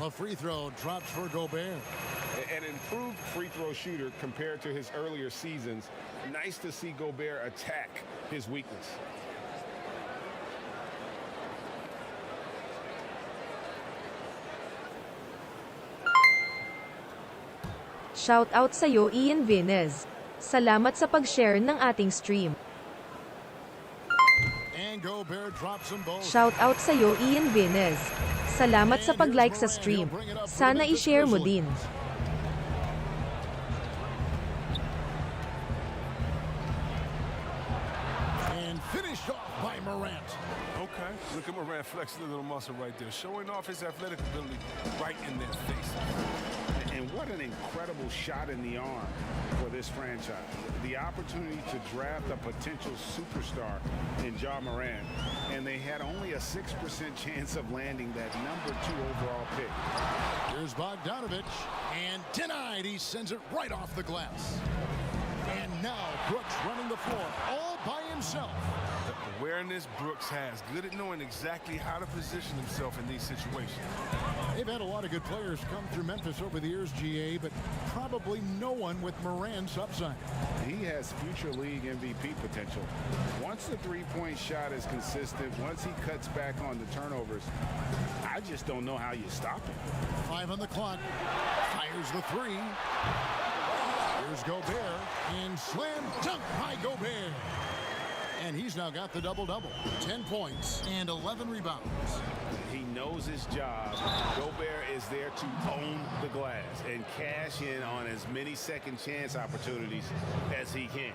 A free throw drops for Gobert. An improved free throw shooter compared to his earlier seasons. Nice to see Gobert attack his weakness. Shout out sa'yo Ian Vinez. Salamat sa pag-share ng ating stream. And Gobert drops them both. Shout out sa'yo Ian Vinez. Salamat sa pag-like sa stream. Sana i-share mo din. And finished off by Morant. Okay, look at Morant flexing a little muscle right there, showing off his athletic ability right in their face. And what an incredible shot in the arm for this franchise. The opportunity to draft a potential superstar in Ja Morant, and they had only a 6% chance of landing that #2 overall pick. Here's Bogdanovich, and denied. He sends it right off the glass. And now Brooks running the floor all by himself. The awareness Brooks has, good at knowing exactly how to position himself in these situations. They've had a lot of good players come through Memphis over the years, GA, but probably no one with Morant's upside. He has future league MVP potential. Once the three-point shot is consistent, once he cuts back on the turnovers, I just don't know how you stop him. 5 on the clock. Fires the 3. Here's Gobert, and slam dunk by Gobert. And he's now got the double-double. 10 points and 11 rebounds. He knows his job. Gobert is there to own the glass and cash in on as many second chance opportunities as he can.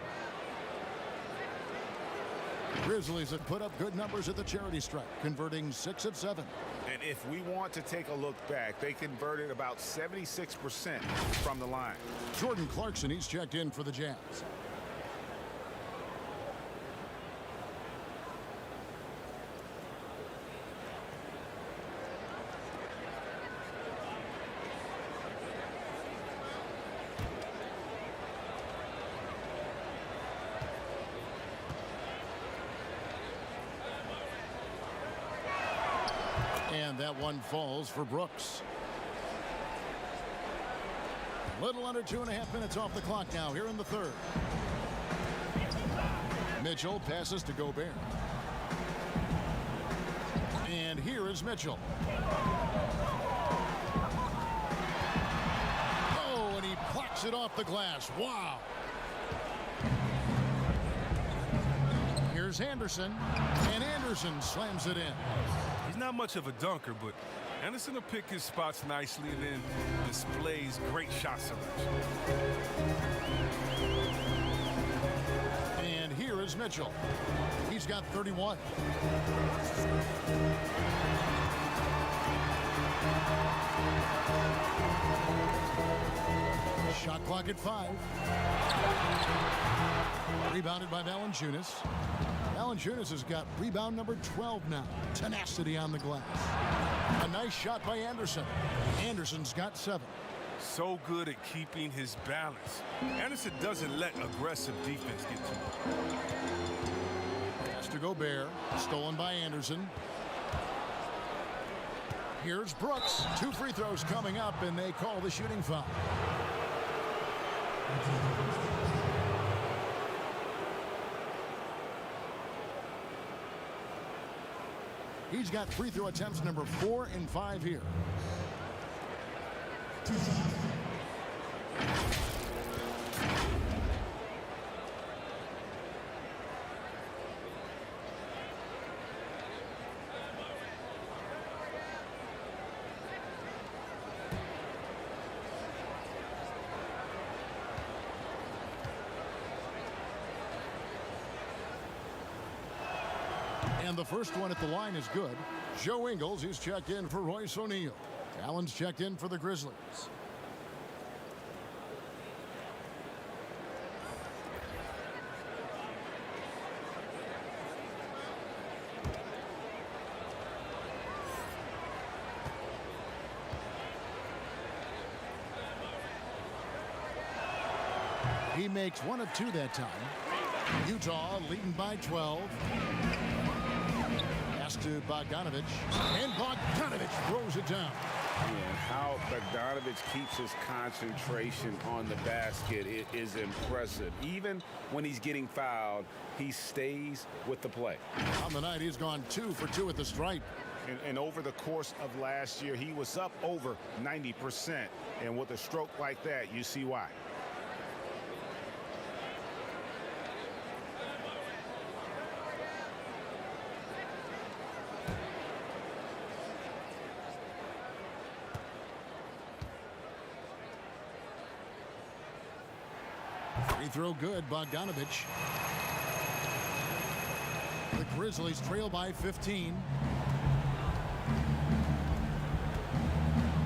Grizzlies have put up good numbers at the charity stripe, converting 6 of 7. And if we want to take a look back, they converted about 76% from the line. Jordan Clarkson, he's checked in for the Jazz. And that one falls for Brooks. A little under 2.5 minutes off the clock now here in the third. Mitchell passes to Gobert. And here is Mitchell. Oh, and he plucks it off the glass. Wow. Here's Anderson. And Anderson slams it in. He's not much of a dunker, but Anderson will pick his spots nicely and then displays great shot selection. And here is Mitchell. He's got 31. Shot clock at 5. Rebounded by Valanciunas. Valanciunas has got rebound number 12 now. Tenacity on the glass. A nice shot by Anderson. Anderson's got 7. So good at keeping his balance. Anderson doesn't let aggressive defense get to him. Pass to Gobert. Stolen by Anderson. Here's Brooks. 2 free throws coming up, and they call the shooting foul. He's got free throw attempts number 4 and 5 here. And the first one at the line is good. Joe Ingles is checked in for Royce O'Neal. Allen's checked in for the Grizzlies. He makes 1 of 2 that time. Utah leading by 12. Pass to Bogdanovich. And Bogdanovich throws it down. And how Bogdanovich keeps his concentration on the basket is impressive. Even when he's getting fouled, he stays with the play. On the night, he's gone 2 for 2 at the stripe. And over the course of last year, he was up over 90%. And with a stroke like that, you see why. Free throw good, Bogdanovich. The Grizzlies trail by 15.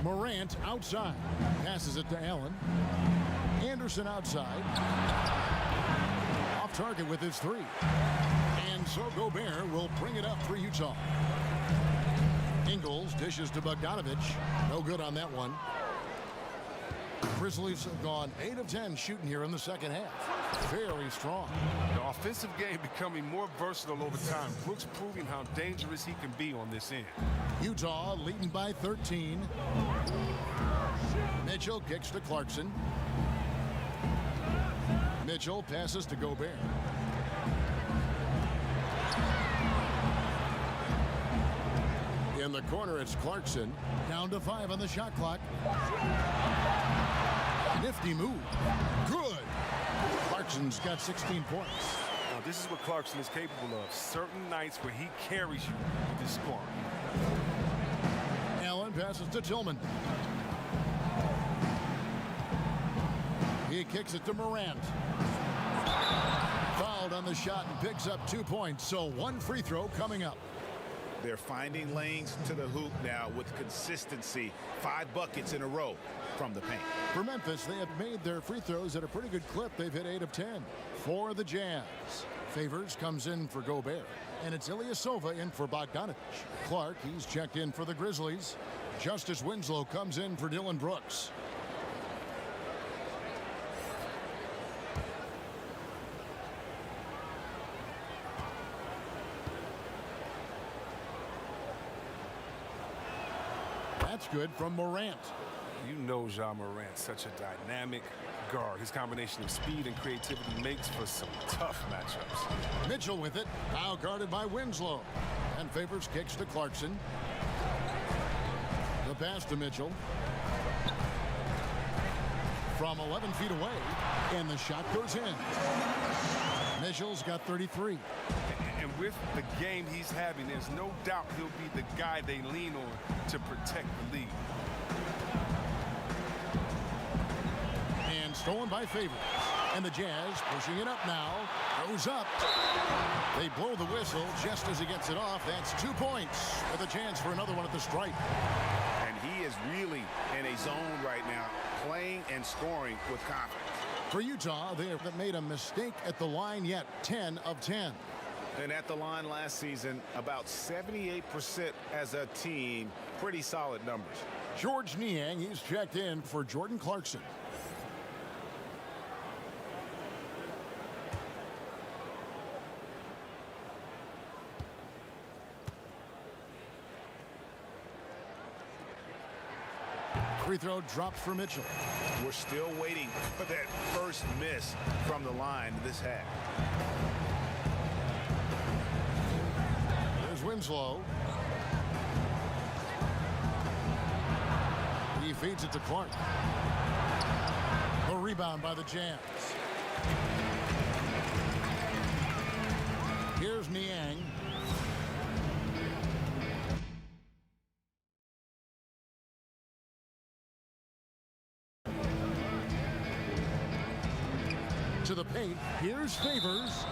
Morant outside. Passes it to Allen. Anderson outside. Off target with his 3. And so Gobert will bring it up for Utah. Ingles dishes to Bogdanovich. No good on that one. Grizzlies have gone 8 of 10 shooting here in the second half. Very strong. The offensive game becoming more versatile over time. Brooks proving how dangerous he can be on this end. Utah leading by 13. Mitchell kicks to Clarkson. Mitchell passes to Gobert. In the corner, it's Clarkson. Down to 5 on the shot clock. Nifty move. Good. Clarkson's got 16 points. Now, this is what Clarkson is capable of. Certain nights where he carries you with his scoring. Allen passes to Tillman. He kicks it to Morant. Fouled on the shot and picks up 2 points. So 1 free throw coming up. They're finding lanes to the hoop now with consistency. 5 buckets in a row from the paint. For Memphis, they have made their free throws at a pretty good clip. They've hit 8 of 10. For the Jazz, Favors comes in for Gobert. And it's Ilyasova in for Bogdanovich. Clark, he's checked in for the Grizzlies. Justice Winslow comes in for Dylan Brooks. That's good from Morant. You know Ja Morant's such a dynamic guard. His combination of speed and creativity makes for some tough matchups. Mitchell with it. Now guarded by Winslow. And Favors kicks to Clarkson. The pass to Mitchell. From 11 feet away. And the shot goes in. Mitchell's got 33. And with the game he's having, there's no doubt he'll be the guy they lean on to protect the lead. And stolen by Favors. And the Jazz pushing it up now. Goes up. They blow the whistle just as he gets it off. That's 2 points with a chance for another one at the stripe. And he is really in a zone right now, playing and scoring with confidence. For Utah, they haven't made a mistake at the line yet. 10 of 10. And at the line last season, about 78% as a team. Pretty solid numbers. George Niang, he's checked in for Jordan Clarkson. Free throw dropped for Mitchell. We're still waiting for that first miss from the line this half. There's Winslow. He feeds it to Clark. A rebound by the Jazz. Here's Niang. To the paint. Here's Favors.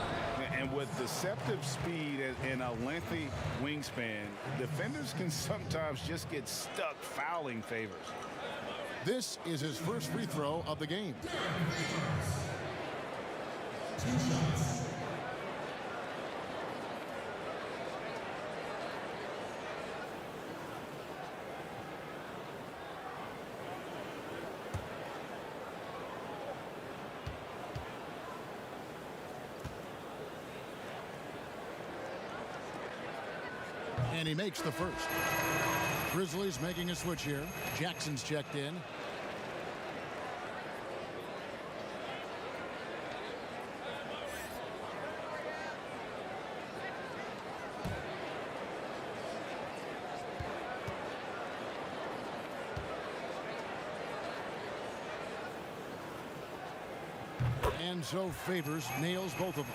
And with deceptive speed and a lengthy wingspan, defenders can sometimes just get stuck fouling favors. This is his first free throw of the game. And he makes the first. Grizzlies making a switch here. Jackson's checked in. And so Favors nails both of them.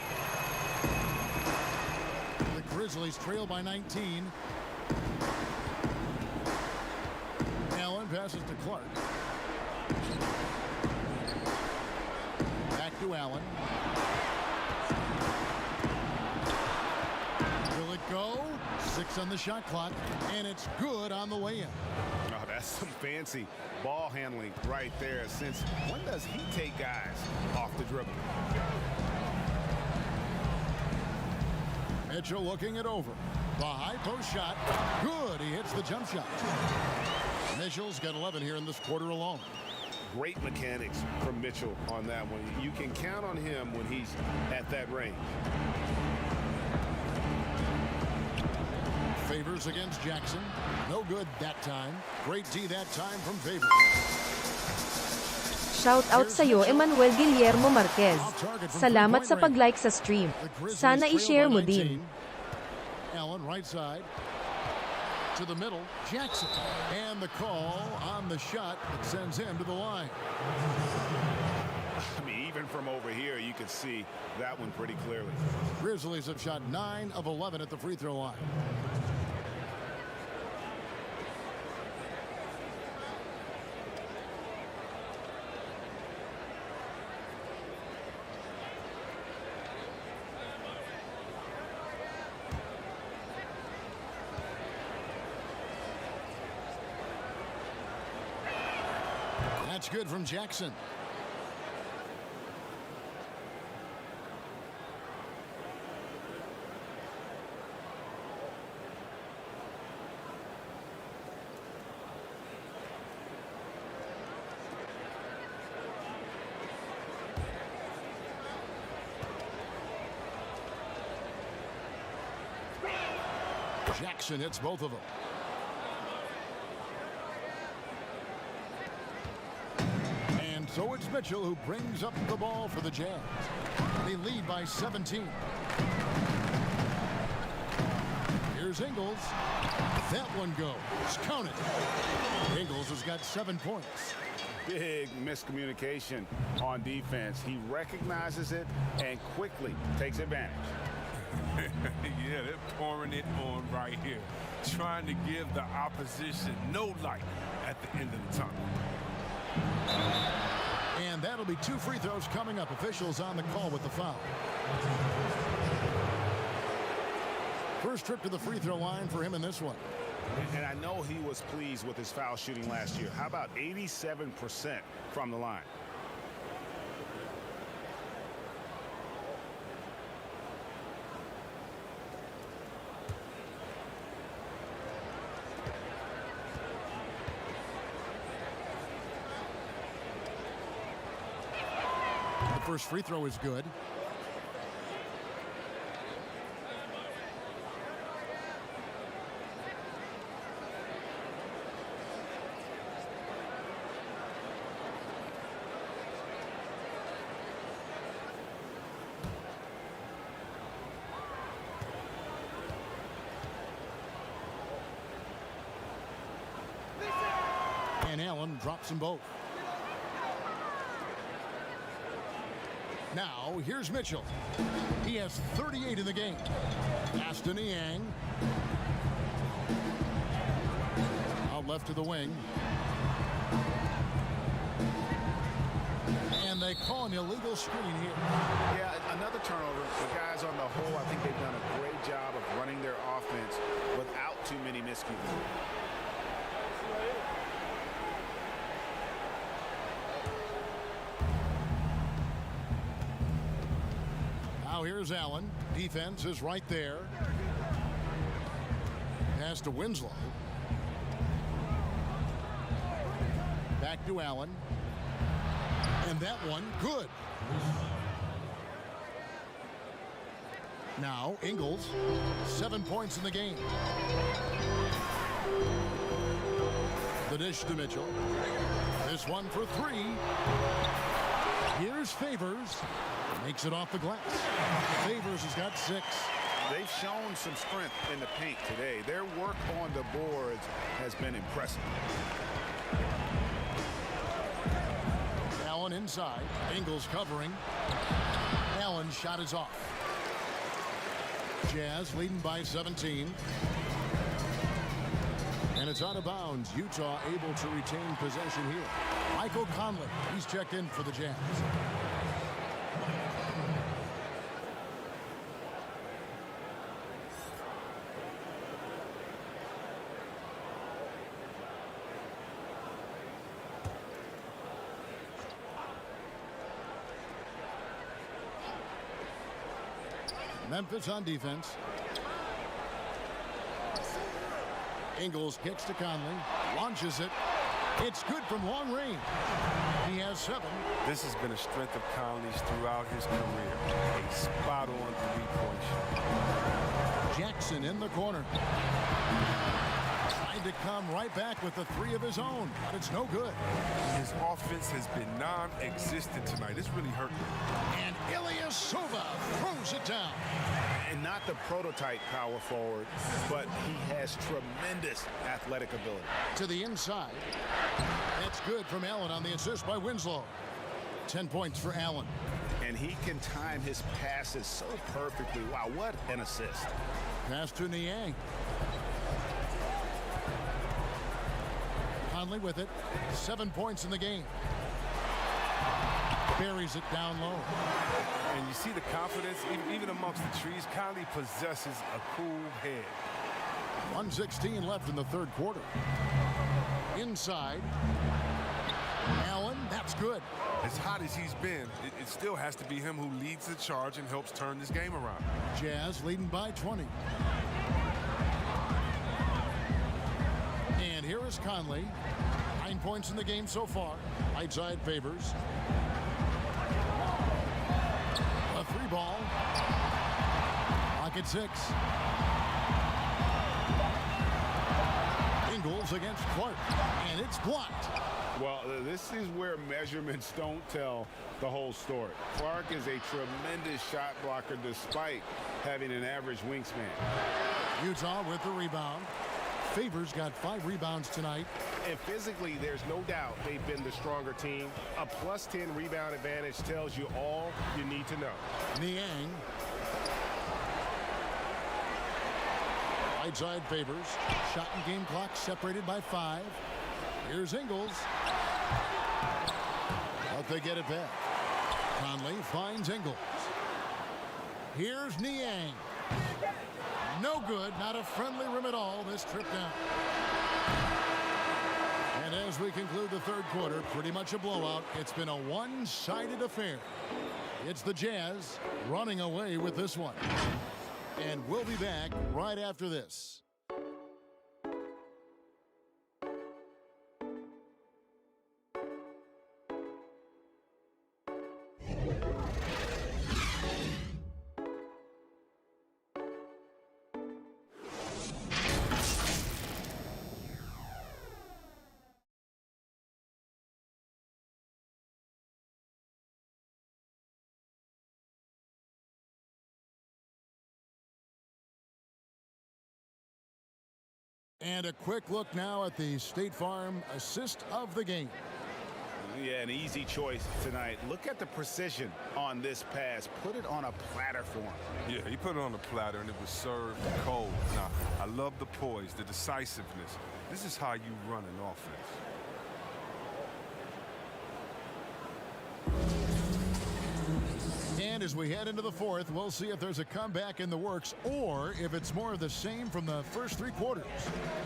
The Grizzlies trail by 19. Allen passes to Clark. Back to Allen. Will it go? 6 on the shot clock, and it's good on the way in. Oh, that's some fancy ball handling right there. Since when does he take guys off the dribble? Mitchell looking it over. The high post shot. Good. He hits the jump shot. Mitchell's got 11 here in this quarter alone. Great mechanics from Mitchell on that one. You can count on him when he's at that range. Favors against Jackson. No good that time. Great D that time from Favors. Shout out sa'yo Emmanuel Guillermo Marquez. Salamat sa pag-like sa stream. Sana i-share mo din. Allen right side. To the middle. Jackson. And the call on the shot that sends him to the line. I mean, even from over here, you can see that one pretty clearly. Grizzlies have shot 9 of 11 at the free throw line. That's good from Jackson. Jackson hits both of them. So it's Mitchell who brings up the ball for the Jazz. They lead by 17. Here's Ingles. That one goes. Count it. Ingles has got 7 points. Big miscommunication on defense. He recognizes it and quickly takes advantage. Yeah, they're pouring it on right here. Trying to give the opposition no light at the end of the tunnel. And that'll be 2 free throws coming up. Officials on the call with the foul. First trip to the free throw line for him in this one. And I know he was pleased with his foul shooting last year. How about 87% from the line? First free throw is good. And Allen drops them both. Now, here's Mitchell. He has 38 in the game. Pass to Niang. Out left to the wing. And the they call an illegal screen here. Yeah, another turnover. The guys on the whole, I think they've done a great job of running their offense without too many miscues. Now here's Allen. Defense is right there. Pass to Winslow. Back to Allen. And that one, good. Now, Ingles, 7 points in the game. The dish to Mitchell. This one for 3. Here's Favors. Makes it off the glass. Favors has got 6. They've shown some strength in the paint today. Their work on the boards has been impressive. Allen inside. Ingles covering. Allen's shot is off. Jazz leading by 17. And it's out of bounds. Utah able to retain possession here. Michael Conley, he's checked in for the Jazz. Memphis on defense. Ingles kicks to Conley, launches it. It's good from long range. He has 7. This has been a strength of Conley's throughout his career. A spot-on three-point shot. Jackson in the corner. Trying to come right back with the 3 of his own, but it's no good. His offense has been non-existent tonight. It's really hurt him. And Ilyasova throws it down. And not the prototype power forward, but he has tremendous athletic ability. To the inside. That's good from Allen on the assist by Winslow. 10 points for Allen. And he can time his passes so perfectly. Wow, what an assist. Pass to Niang. Conley with it. 7 points in the game. Buries it down low. And you see the confidence, even amongst the trees. Conley possesses a cool head. 1:16 left in the third quarter. Inside. Allen, that's good. As hot as he's been, it still has to be him who leads the charge and helps turn this game around. Jazz leading by 20. And here is Conley. 9 points in the game so far. Right side Favors. A 3 ball. Pocket 6. Ingles against Clark. And it's blocked. Well, this is where measurements don't tell the whole story. Clark is a tremendous shot blocker despite having an average wingspan. Utah with the rebound. Favors got 5 rebounds tonight. And physically, there's no doubt they've been the stronger team. A +10 rebound advantage tells you all you need to know. Niang. Right side Favors. Shot and game clock separated by 5. Here's Ingles. But they get it back. Conley finds Ingles. Here's Niang. No good. Not a friendly rim at all this trip down. And as we conclude the third quarter, pretty much a blowout. It's been a one-sided affair. It's the Jazz running away with this one. And we'll be back right after this. And a quick look now at the State Farm assist of the game. Yeah, an easy choice tonight. Look at the precision on this pass. Put it on a platter for him. Yeah, he put it on a platter, and it was served cold. Now, I love the poise, the decisiveness. This is how you run an offense. And as we head into the fourth, we'll see if there's a comeback in the works or if it's more of the same from the first three quarters.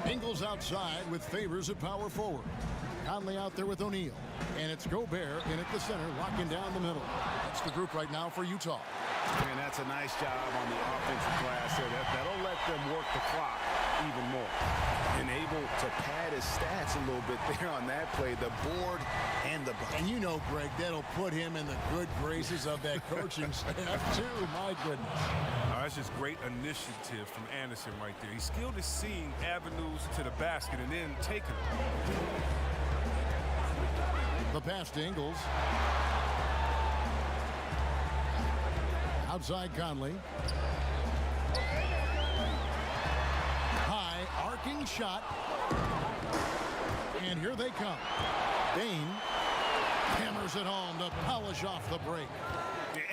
Ingles outside with Favors at power forward. Conley out there with O'Neal. And it's Gobert in at the center, locking down the middle. That's the group right now for Utah. And that's a nice job on the offensive glass there. That'll let them work the clock even more. And able to pad his stats a little bit there on that play. The board and the bucket. And you know, Greg, that'll put him in the good graces of that coaching staff, too. My goodness. That's just great initiative from Anderson right there. He's skilled at seeing avenues to the basket and then taking them. The pass to Ingles. Outside Conley. High arcing shot. And here they come. Bain hammers it home to polish off the break.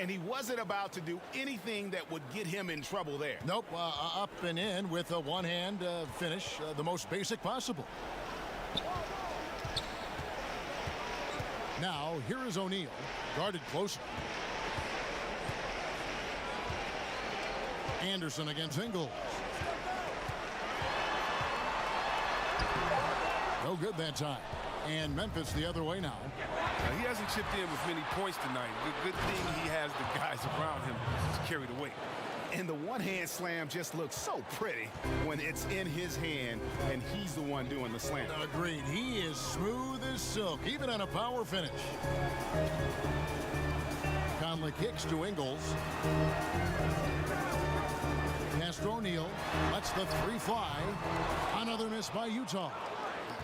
And he wasn't about to do anything that would get him in trouble there. Nope, up and in with a one-hand finish, the most basic possible. Now, here is O'Neal, guarded closer. Anderson against Ingles. No good that time. And Memphis the other way now. He hasn't chipped in with many points tonight. Good thing he has the guys around him to carry the weight. And the one-hand slam just looks so pretty when it's in his hand and he's the one doing the slam. Agreed. He is smooth as silk, even on a power finish. Conley kicks to Ingles. Pass to O'Neal. Lets the three fly. Another miss by Utah.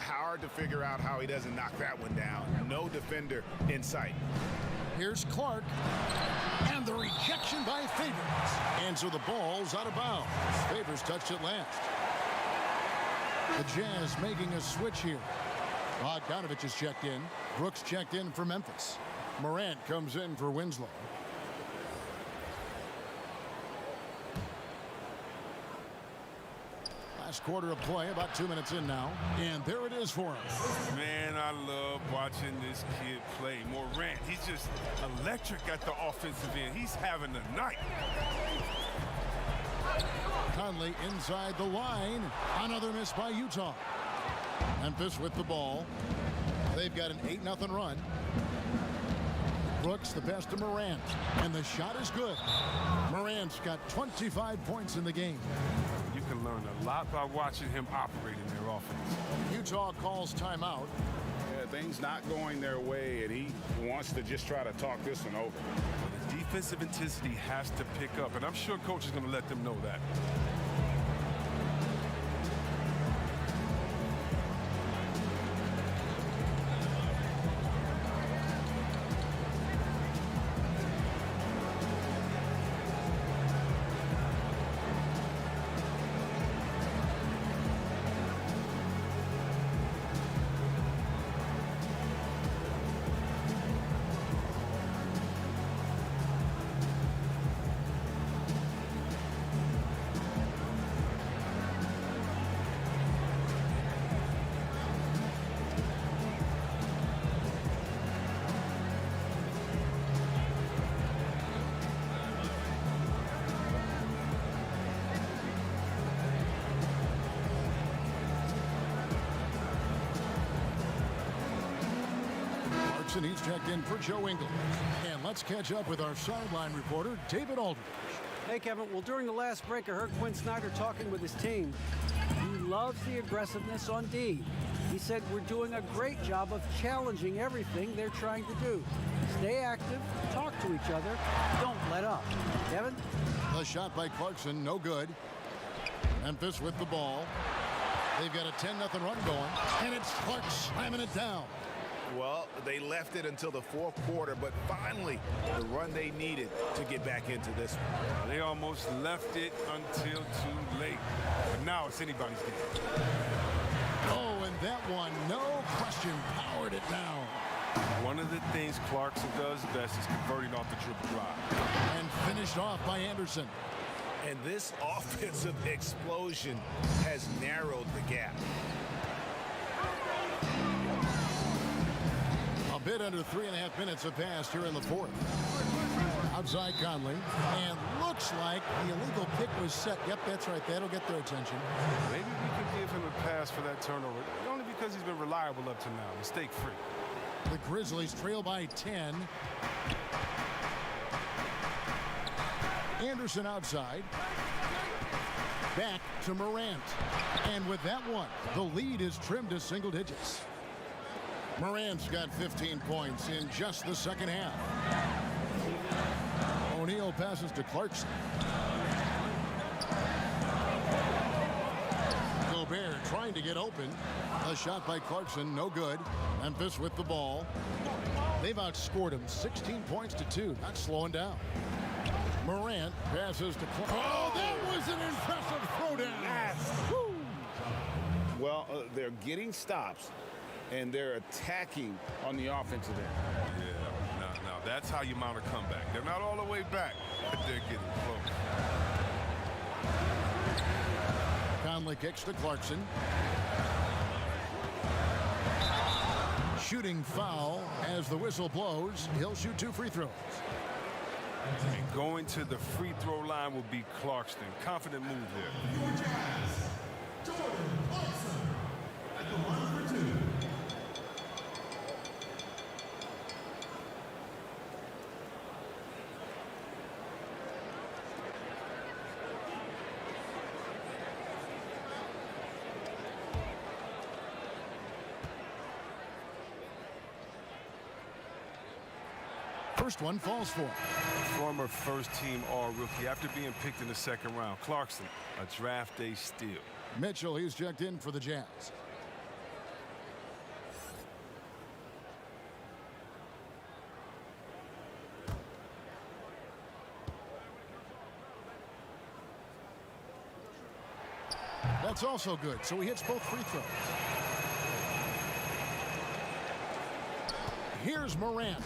Hard to figure out how he doesn't knock that one down. No defender in sight. Here's Clark. And the rejection by Favors. And so the ball's out of bounds. Favors touched it last. The Jazz making a switch here. Bogdanovich is checked in. Brooks checked in for Memphis. Morant comes in for Winslow. Last quarter of play, about 2 minutes in now. And there it is for him. Man, I love watching this kid play. Morant, he's just electric at the offensive end. He's having a night. Conley inside the line. Another miss by Utah. Memphis with the ball. They've got an 8-0 run. Brooks the pass to Morant. And the shot is good. Morant's got 25 points in the game. You can learn a lot by watching him operate in their offense. Utah calls timeout. Yeah, things not going their way, and he wants to just try to talk this one over. The defensive intensity has to pick up, and I'm sure coach is going to let them know that. And he's checked in for Joe Ingles. And let's catch up with our sideline reporter, David Aldridge. Hey, Kevin. Well, during the last break, I heard Quinn Snyder talking with his team. He loves the aggressiveness on D. He said we're doing a great job of challenging everything they're trying to do. Stay active, talk to each other, don't let up. Kevin? The shot by Clarkson, no good. Memphis with the ball. They've got a 10-0 run going. And it's Clark slamming it down. Well, they left it until the fourth quarter, but finally the run they needed to get back into this one. They almost left it until too late. But now it's anybody's game. Oh, and that one, no question, powered it down. One of the things Clarkson does best is converting off the dribble drive. And finished off by Anderson. And this offensive explosion has narrowed the gap. A bit under 3.5 minutes have passed here in the fourth. outside Conley. And looks like the illegal pick was set. Yep, that's right. That'll get their attention. Maybe we could give him a pass for that turnover, only because he's been reliable up to now, mistake-free. The Grizzlies trail by 10. Anderson outside. Back to Morant. And with that one, the lead is trimmed to single digits. Morant's got 15 points in just the second half. O'Neal passes to Clarkson. Gobert trying to get open. A shot by Clarkson, no good. Memphis with the ball. They've outscored him 16 points to 2, not slowing down. Morant passes to Clarkson. Oh, that was an impressive throwdown. Well, they're getting stops, and they're attacking on the offensive end. Yeah, now that's how you mount a comeback. They're not all the way back, but they're getting close. Conley kicks to Clarkson. Shooting foul as the whistle blows. He'll shoot 2 free throws. And going to the free throw line will be Clarkson. Confident move there. First one falls for him. Former first-team All-Rookie after being picked in the second round. Clarkson, a draft day steal. Mitchell, he's checked in for the Jazz. That's also good, so he hits both free throws. Here's Morant.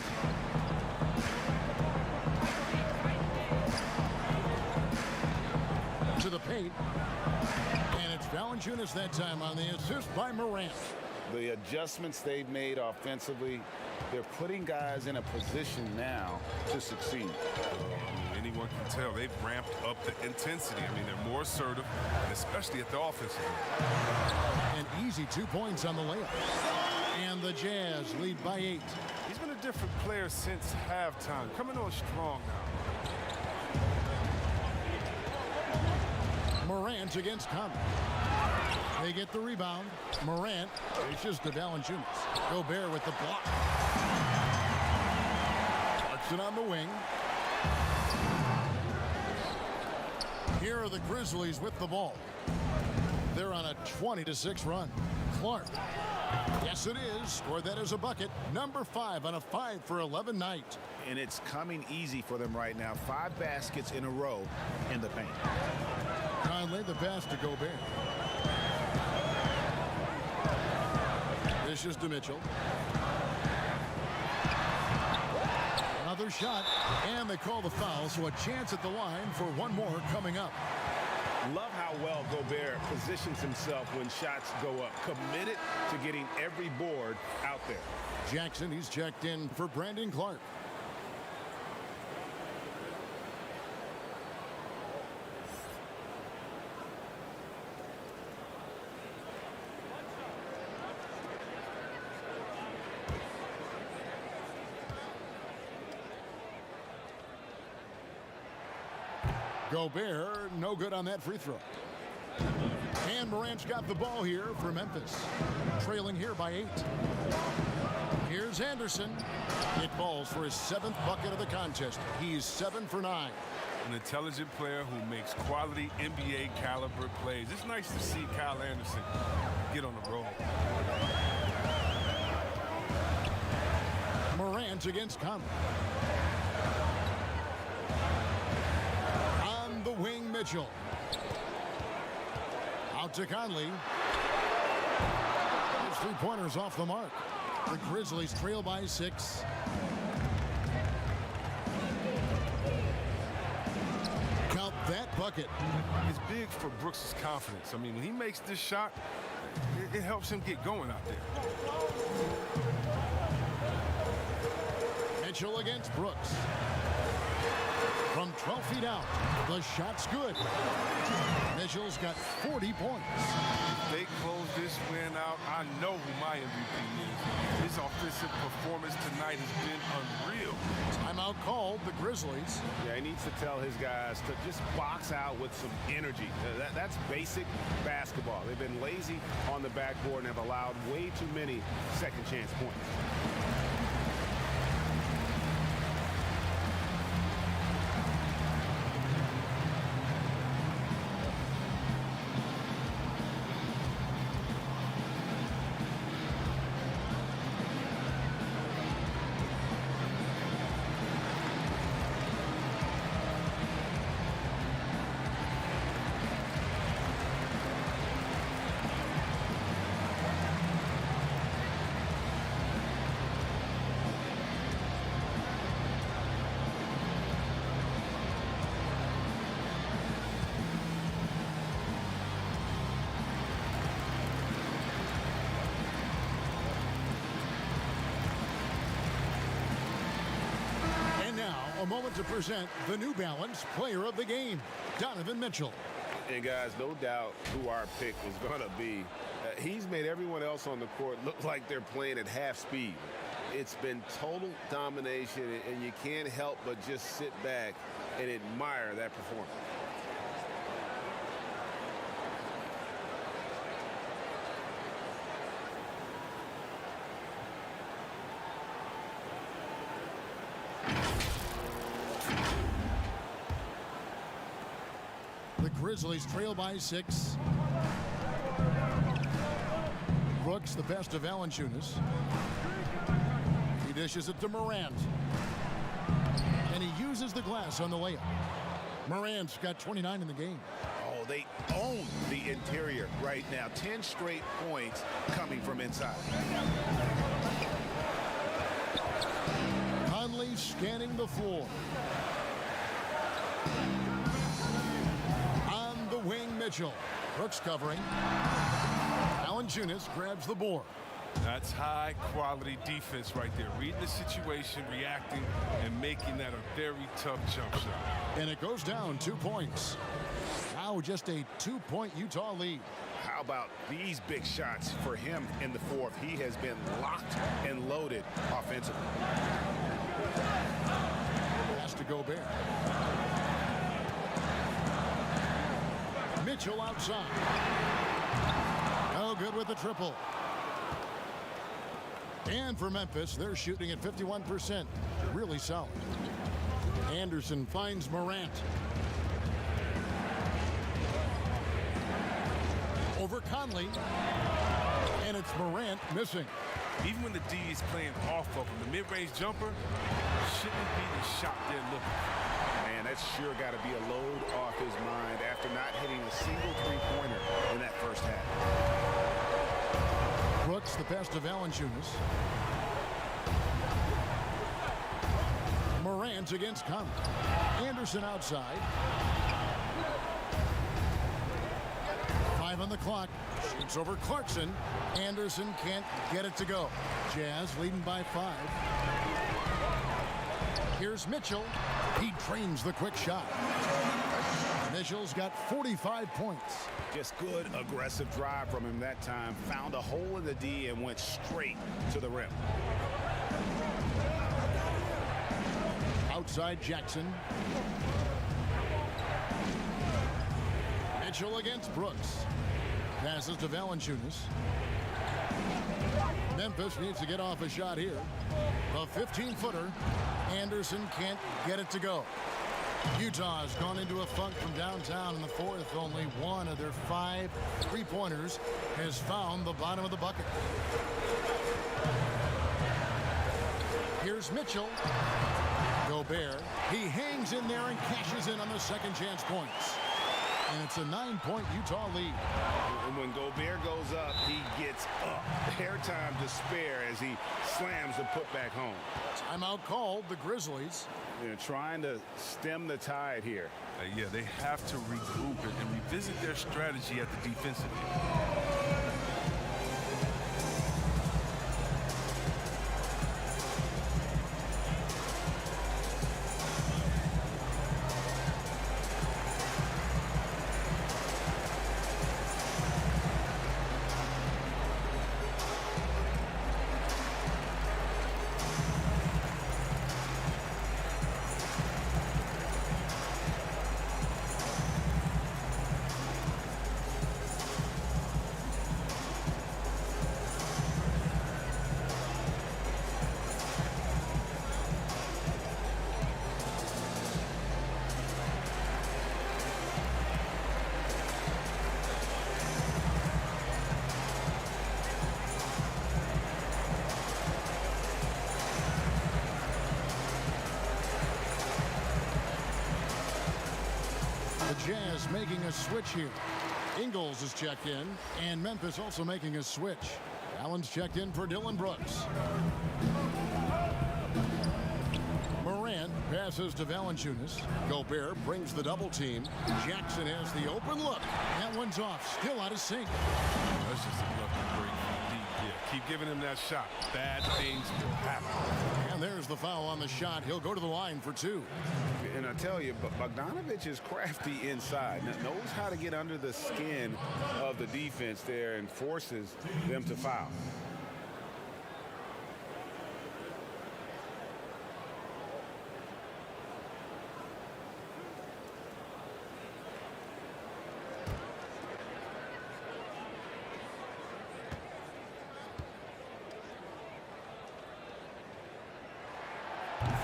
To the paint. And it's Valanciunas that time on the assist by Morant. The adjustments they've made offensively, they're putting guys in a position now to succeed. Anyone can tell they've ramped up the intensity. I mean, they're more assertive, especially at the offensive end. An easy 2 points on the layup. And the Jazz lead by 8. He's been a different player since halftime, coming on strong now. Morant against Conley. They get the rebound. Morant dishes to Valanciunas. Gobert with the block. Clarkson on the wing. Here are the Grizzlies with the ball. They're on a 20-6 run. Clark. Yes, it is. Scored that as a bucket. Number 5 on a 5-for-11 night. And it's coming easy for them right now. 5 baskets in a row in the paint. Conley, the pass to Gobert. Dishes to Mitchell. Another shot, and they call the foul, so a chance at the line for one more coming up. Love how well Gobert positions himself when shots go up. Committed to getting every board out there. Jackson, he's checked in for Brandon Clark. Gobert, no good on that free throw. And Morant's got the ball here for Memphis. Trailing here by 8. Here's Anderson. It falls for his 7th bucket of the contest. He's 7 for 9. An intelligent player who makes quality NBA caliber plays. It's nice to see Kyle Anderson get on the roll. Morant against Conley. On the wing, Mitchell. Out to Conley. His 3-pointers off the mark. The Grizzlies trail by 6. Count that bucket. It's big for Brooks' confidence. I mean, when he makes this shot, it helps him get going out there. Mitchell against Brooks. From 12 feet out, the shot's good. Mitchell's got 40 points. If they close this win out, I know who my MVP is. His offensive performance tonight has been unreal. Timeout called, the Grizzlies. Yeah, he needs to tell his guys to just box out with some energy. That's basic basketball. They've been lazy on the backboard and have allowed way too many second chance points. A moment to present the New Balance Player of the Game, Donovan Mitchell. And guys, no doubt who our pick was going to be. He's made everyone else on the court look like they're playing at half speed. It's been total domination, and you can't help but just sit back and admire that performance. The Grizzlies trail by 6. Brooks, the best of Valanciunas. He dishes it to Morant. And he uses the glass on the layup. Morant's got 29 in the game. Oh, they own the interior right now. 10 straight points coming from inside. Conley scanning the floor. Wing Mitchell. Brooks covering. Valanciunas grabs the board. That's high quality defense right there. Reading the situation, reacting, and making that a very tough jump shot. And it goes down 2 points. Now just a 2-point Utah lead. How about these big shots for him in the fourth? He has been locked and loaded offensively. Pass to Gobert. Mitchell outside. No good with the triple. And for Memphis, they're shooting at 51%. Really solid. Anderson finds Morant. Over Conley. And it's Morant missing. Even when the D is playing off of him, the mid-range jumper shouldn't be the shot they're looking for. Man, that's sure got to be a load off his mind after not hitting a single three-pointer in that first half. Brooks, the best of Valanciunas. Morant against Conley. Anderson outside. 5 on the clock. Shoots over Clarkson. Anderson can't get it to go. Jazz leading by 5. Here's Mitchell. He trains the quick shot. Mitchell's got 45 points. Just good aggressive drive from him that time. Found a hole in the D and went straight to the rim. Outside Jackson. Mitchell against Brooks. Passes to Valanciunas. Memphis needs to get off a shot here. A 15-footer. Anderson can't get it to go. Utah has gone into a funk from downtown in the fourth. Only one of their 5 three-pointers has found the bottom of the bucket. Here's Mitchell. Gobert. He hangs in there and cashes in on the second chance points. And it's a 9-point Utah lead. And when Gobert goes up, he gets up. Airtime to spare as he slams the putback home. Timeout called, the Grizzlies. They're trying to stem the tide here. Yeah, they have to regroup it and revisit their strategy at the defensive end. Jazz making a switch here. Ingles is checked in, and Memphis also making a switch. Allen's checked in for Dylan Brooks. Morant passes to Valanciunas. Gobert brings the double team. Jackson has the open look. That one's off, still out of sync. That's just a lucky break from deep. Yeah, keep giving him that shot. Bad things will happen. And there's the foul on the shot. He'll go to the line for 2. And I tell you, Bogdanovich is crafty inside. Knows how to get under the skin of the defense there and forces them to foul.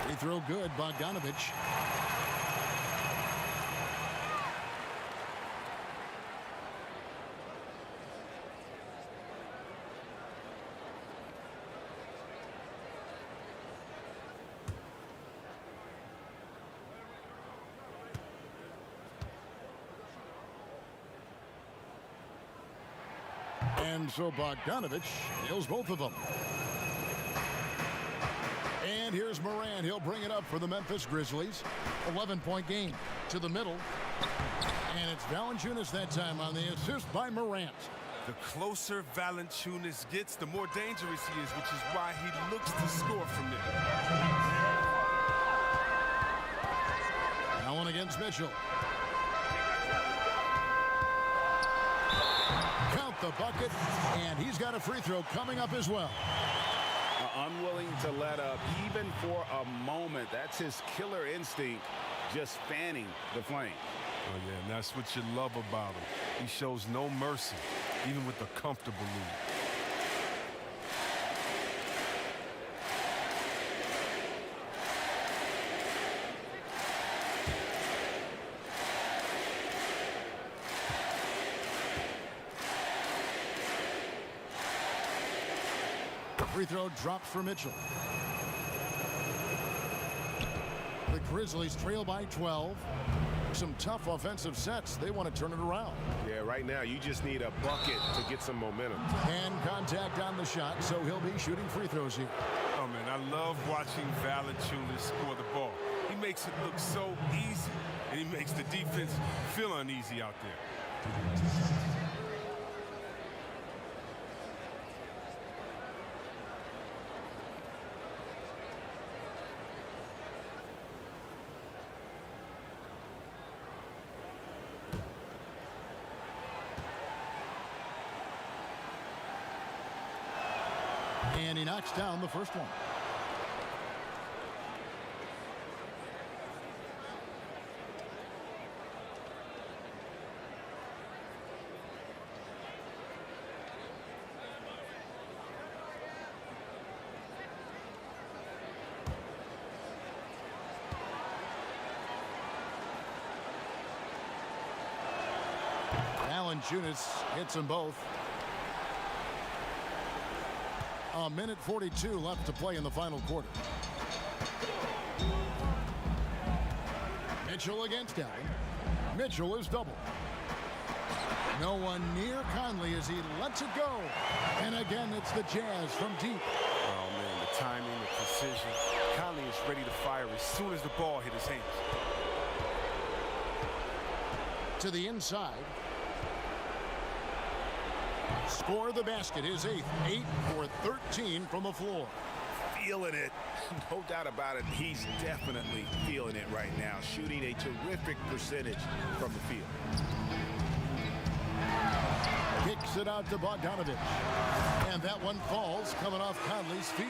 Free throw good, Bogdanovich. And so Bogdanovich nails both of them. And here's Morant. He'll bring it up for the Memphis Grizzlies. 11-point game to the middle. And it's Valanciunas that time on the assist by Morant. The closer Valanciunas gets, the more dangerous he is, which is why he looks to score from there. Allen against Mitchell. Count the bucket, and he's got a free throw coming up as well. Unwilling to let up even for a moment. That's his killer instinct, just fanning the flame. Oh, yeah, and that's what you love about him. He shows no mercy, even with a comfortable lead. Free throw dropped for Mitchell. The Grizzlies trail by 12. Some tough offensive sets. They want to turn it around. Yeah, right now you just need a bucket to get some momentum. And contact on the shot, so he'll be shooting free throws here. Oh, man, I love watching Valanciunas score the ball. He makes it look so easy, and he makes the defense feel uneasy out there. And he knocks down the first one. Valanciunas hits them both. A minute 42 left to play in the final quarter. Mitchell against Allen. Mitchell is double. No one near Conley as he lets it go. And again, it's the Jazz from deep. Oh, man, the timing, the precision. Conley is ready to fire as soon as the ball hit his hands. To the inside. Score the basket, his 8th. 8 for 13 from the floor. Feeling it. No doubt about it. He's definitely feeling it right now. Shooting a terrific percentage from the field. Kicks it out to Bogdanovich. And that one falls coming off Conley's feet.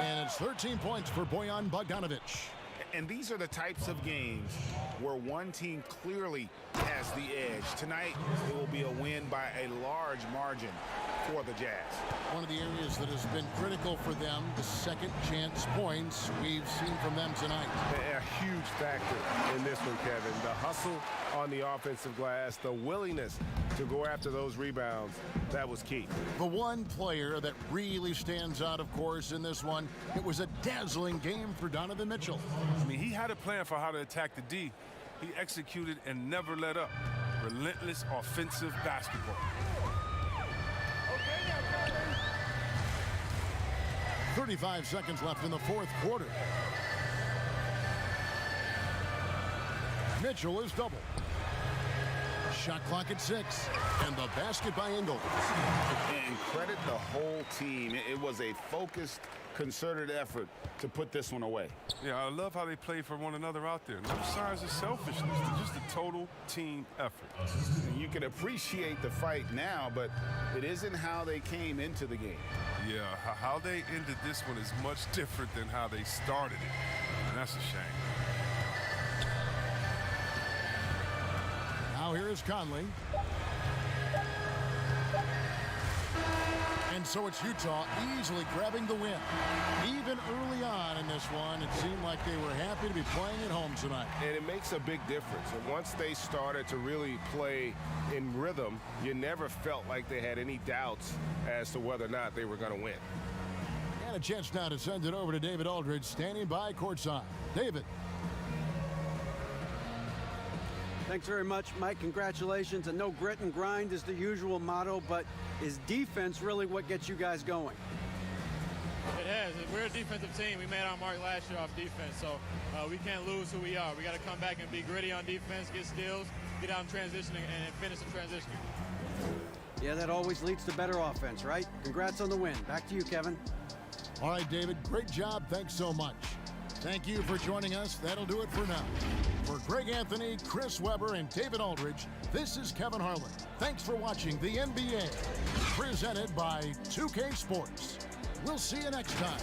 And it's 13 points for Bojan Bogdanovich. And these are the types of games where one team clearly has the edge. Tonight, it will be a win by a large margin for the Jazz. One of the areas that has been critical for them, the second chance points we've seen from them tonight. A huge factor in this one, Kevin. The hustle on the offensive glass, the willingness to go after those rebounds, that was key. The one player that really stands out, of course, in this one, it was a dazzling game for Donovan Mitchell. I mean, he had a plan for how to attack the D, He executed and never let up. Relentless offensive basketball. 35 seconds left in the fourth quarter. Mitchell is double. Shot clock at 6. And the basket by Engel. And credit the whole team. It was a focused, concerted effort to put this one away. Yeah, I love how they play for one another out there. No signs of selfishness. It's just a total team effort. And you can appreciate the fight now, but it isn't how they came into the game. Yeah, how they ended this one is much different than how they started it. And that's a shame. Now here is Conley. And so it's Utah easily grabbing the win. Even early on in this one, it seemed like they were happy to be playing at home tonight. And it makes a big difference. And once they started to really play in rhythm, you never felt like they had any doubts as to whether or not they were going to win. And a chance now to send it over to David Aldridge, standing by courtside. David. Thanks very much, Mike. Congratulations. And no grit and grind is the usual motto, but is defense really what gets you guys going? It has. We're a defensive team. We made our mark last year off defense, so we can't lose who we are. We got to come back and be gritty on defense, get steals, get out in transition, and finish the transition. Yeah, that always leads to better offense, right? Congrats on the win. Back to you, Kevin. All right, David, great job. Thanks so much. Thank you for joining us. That'll do it for now. For Greg Anthony, Chris Webber, and David Aldridge, this is Kevin Harlan. Thanks for watching the NBA, presented by 2K Sports. We'll see you next time.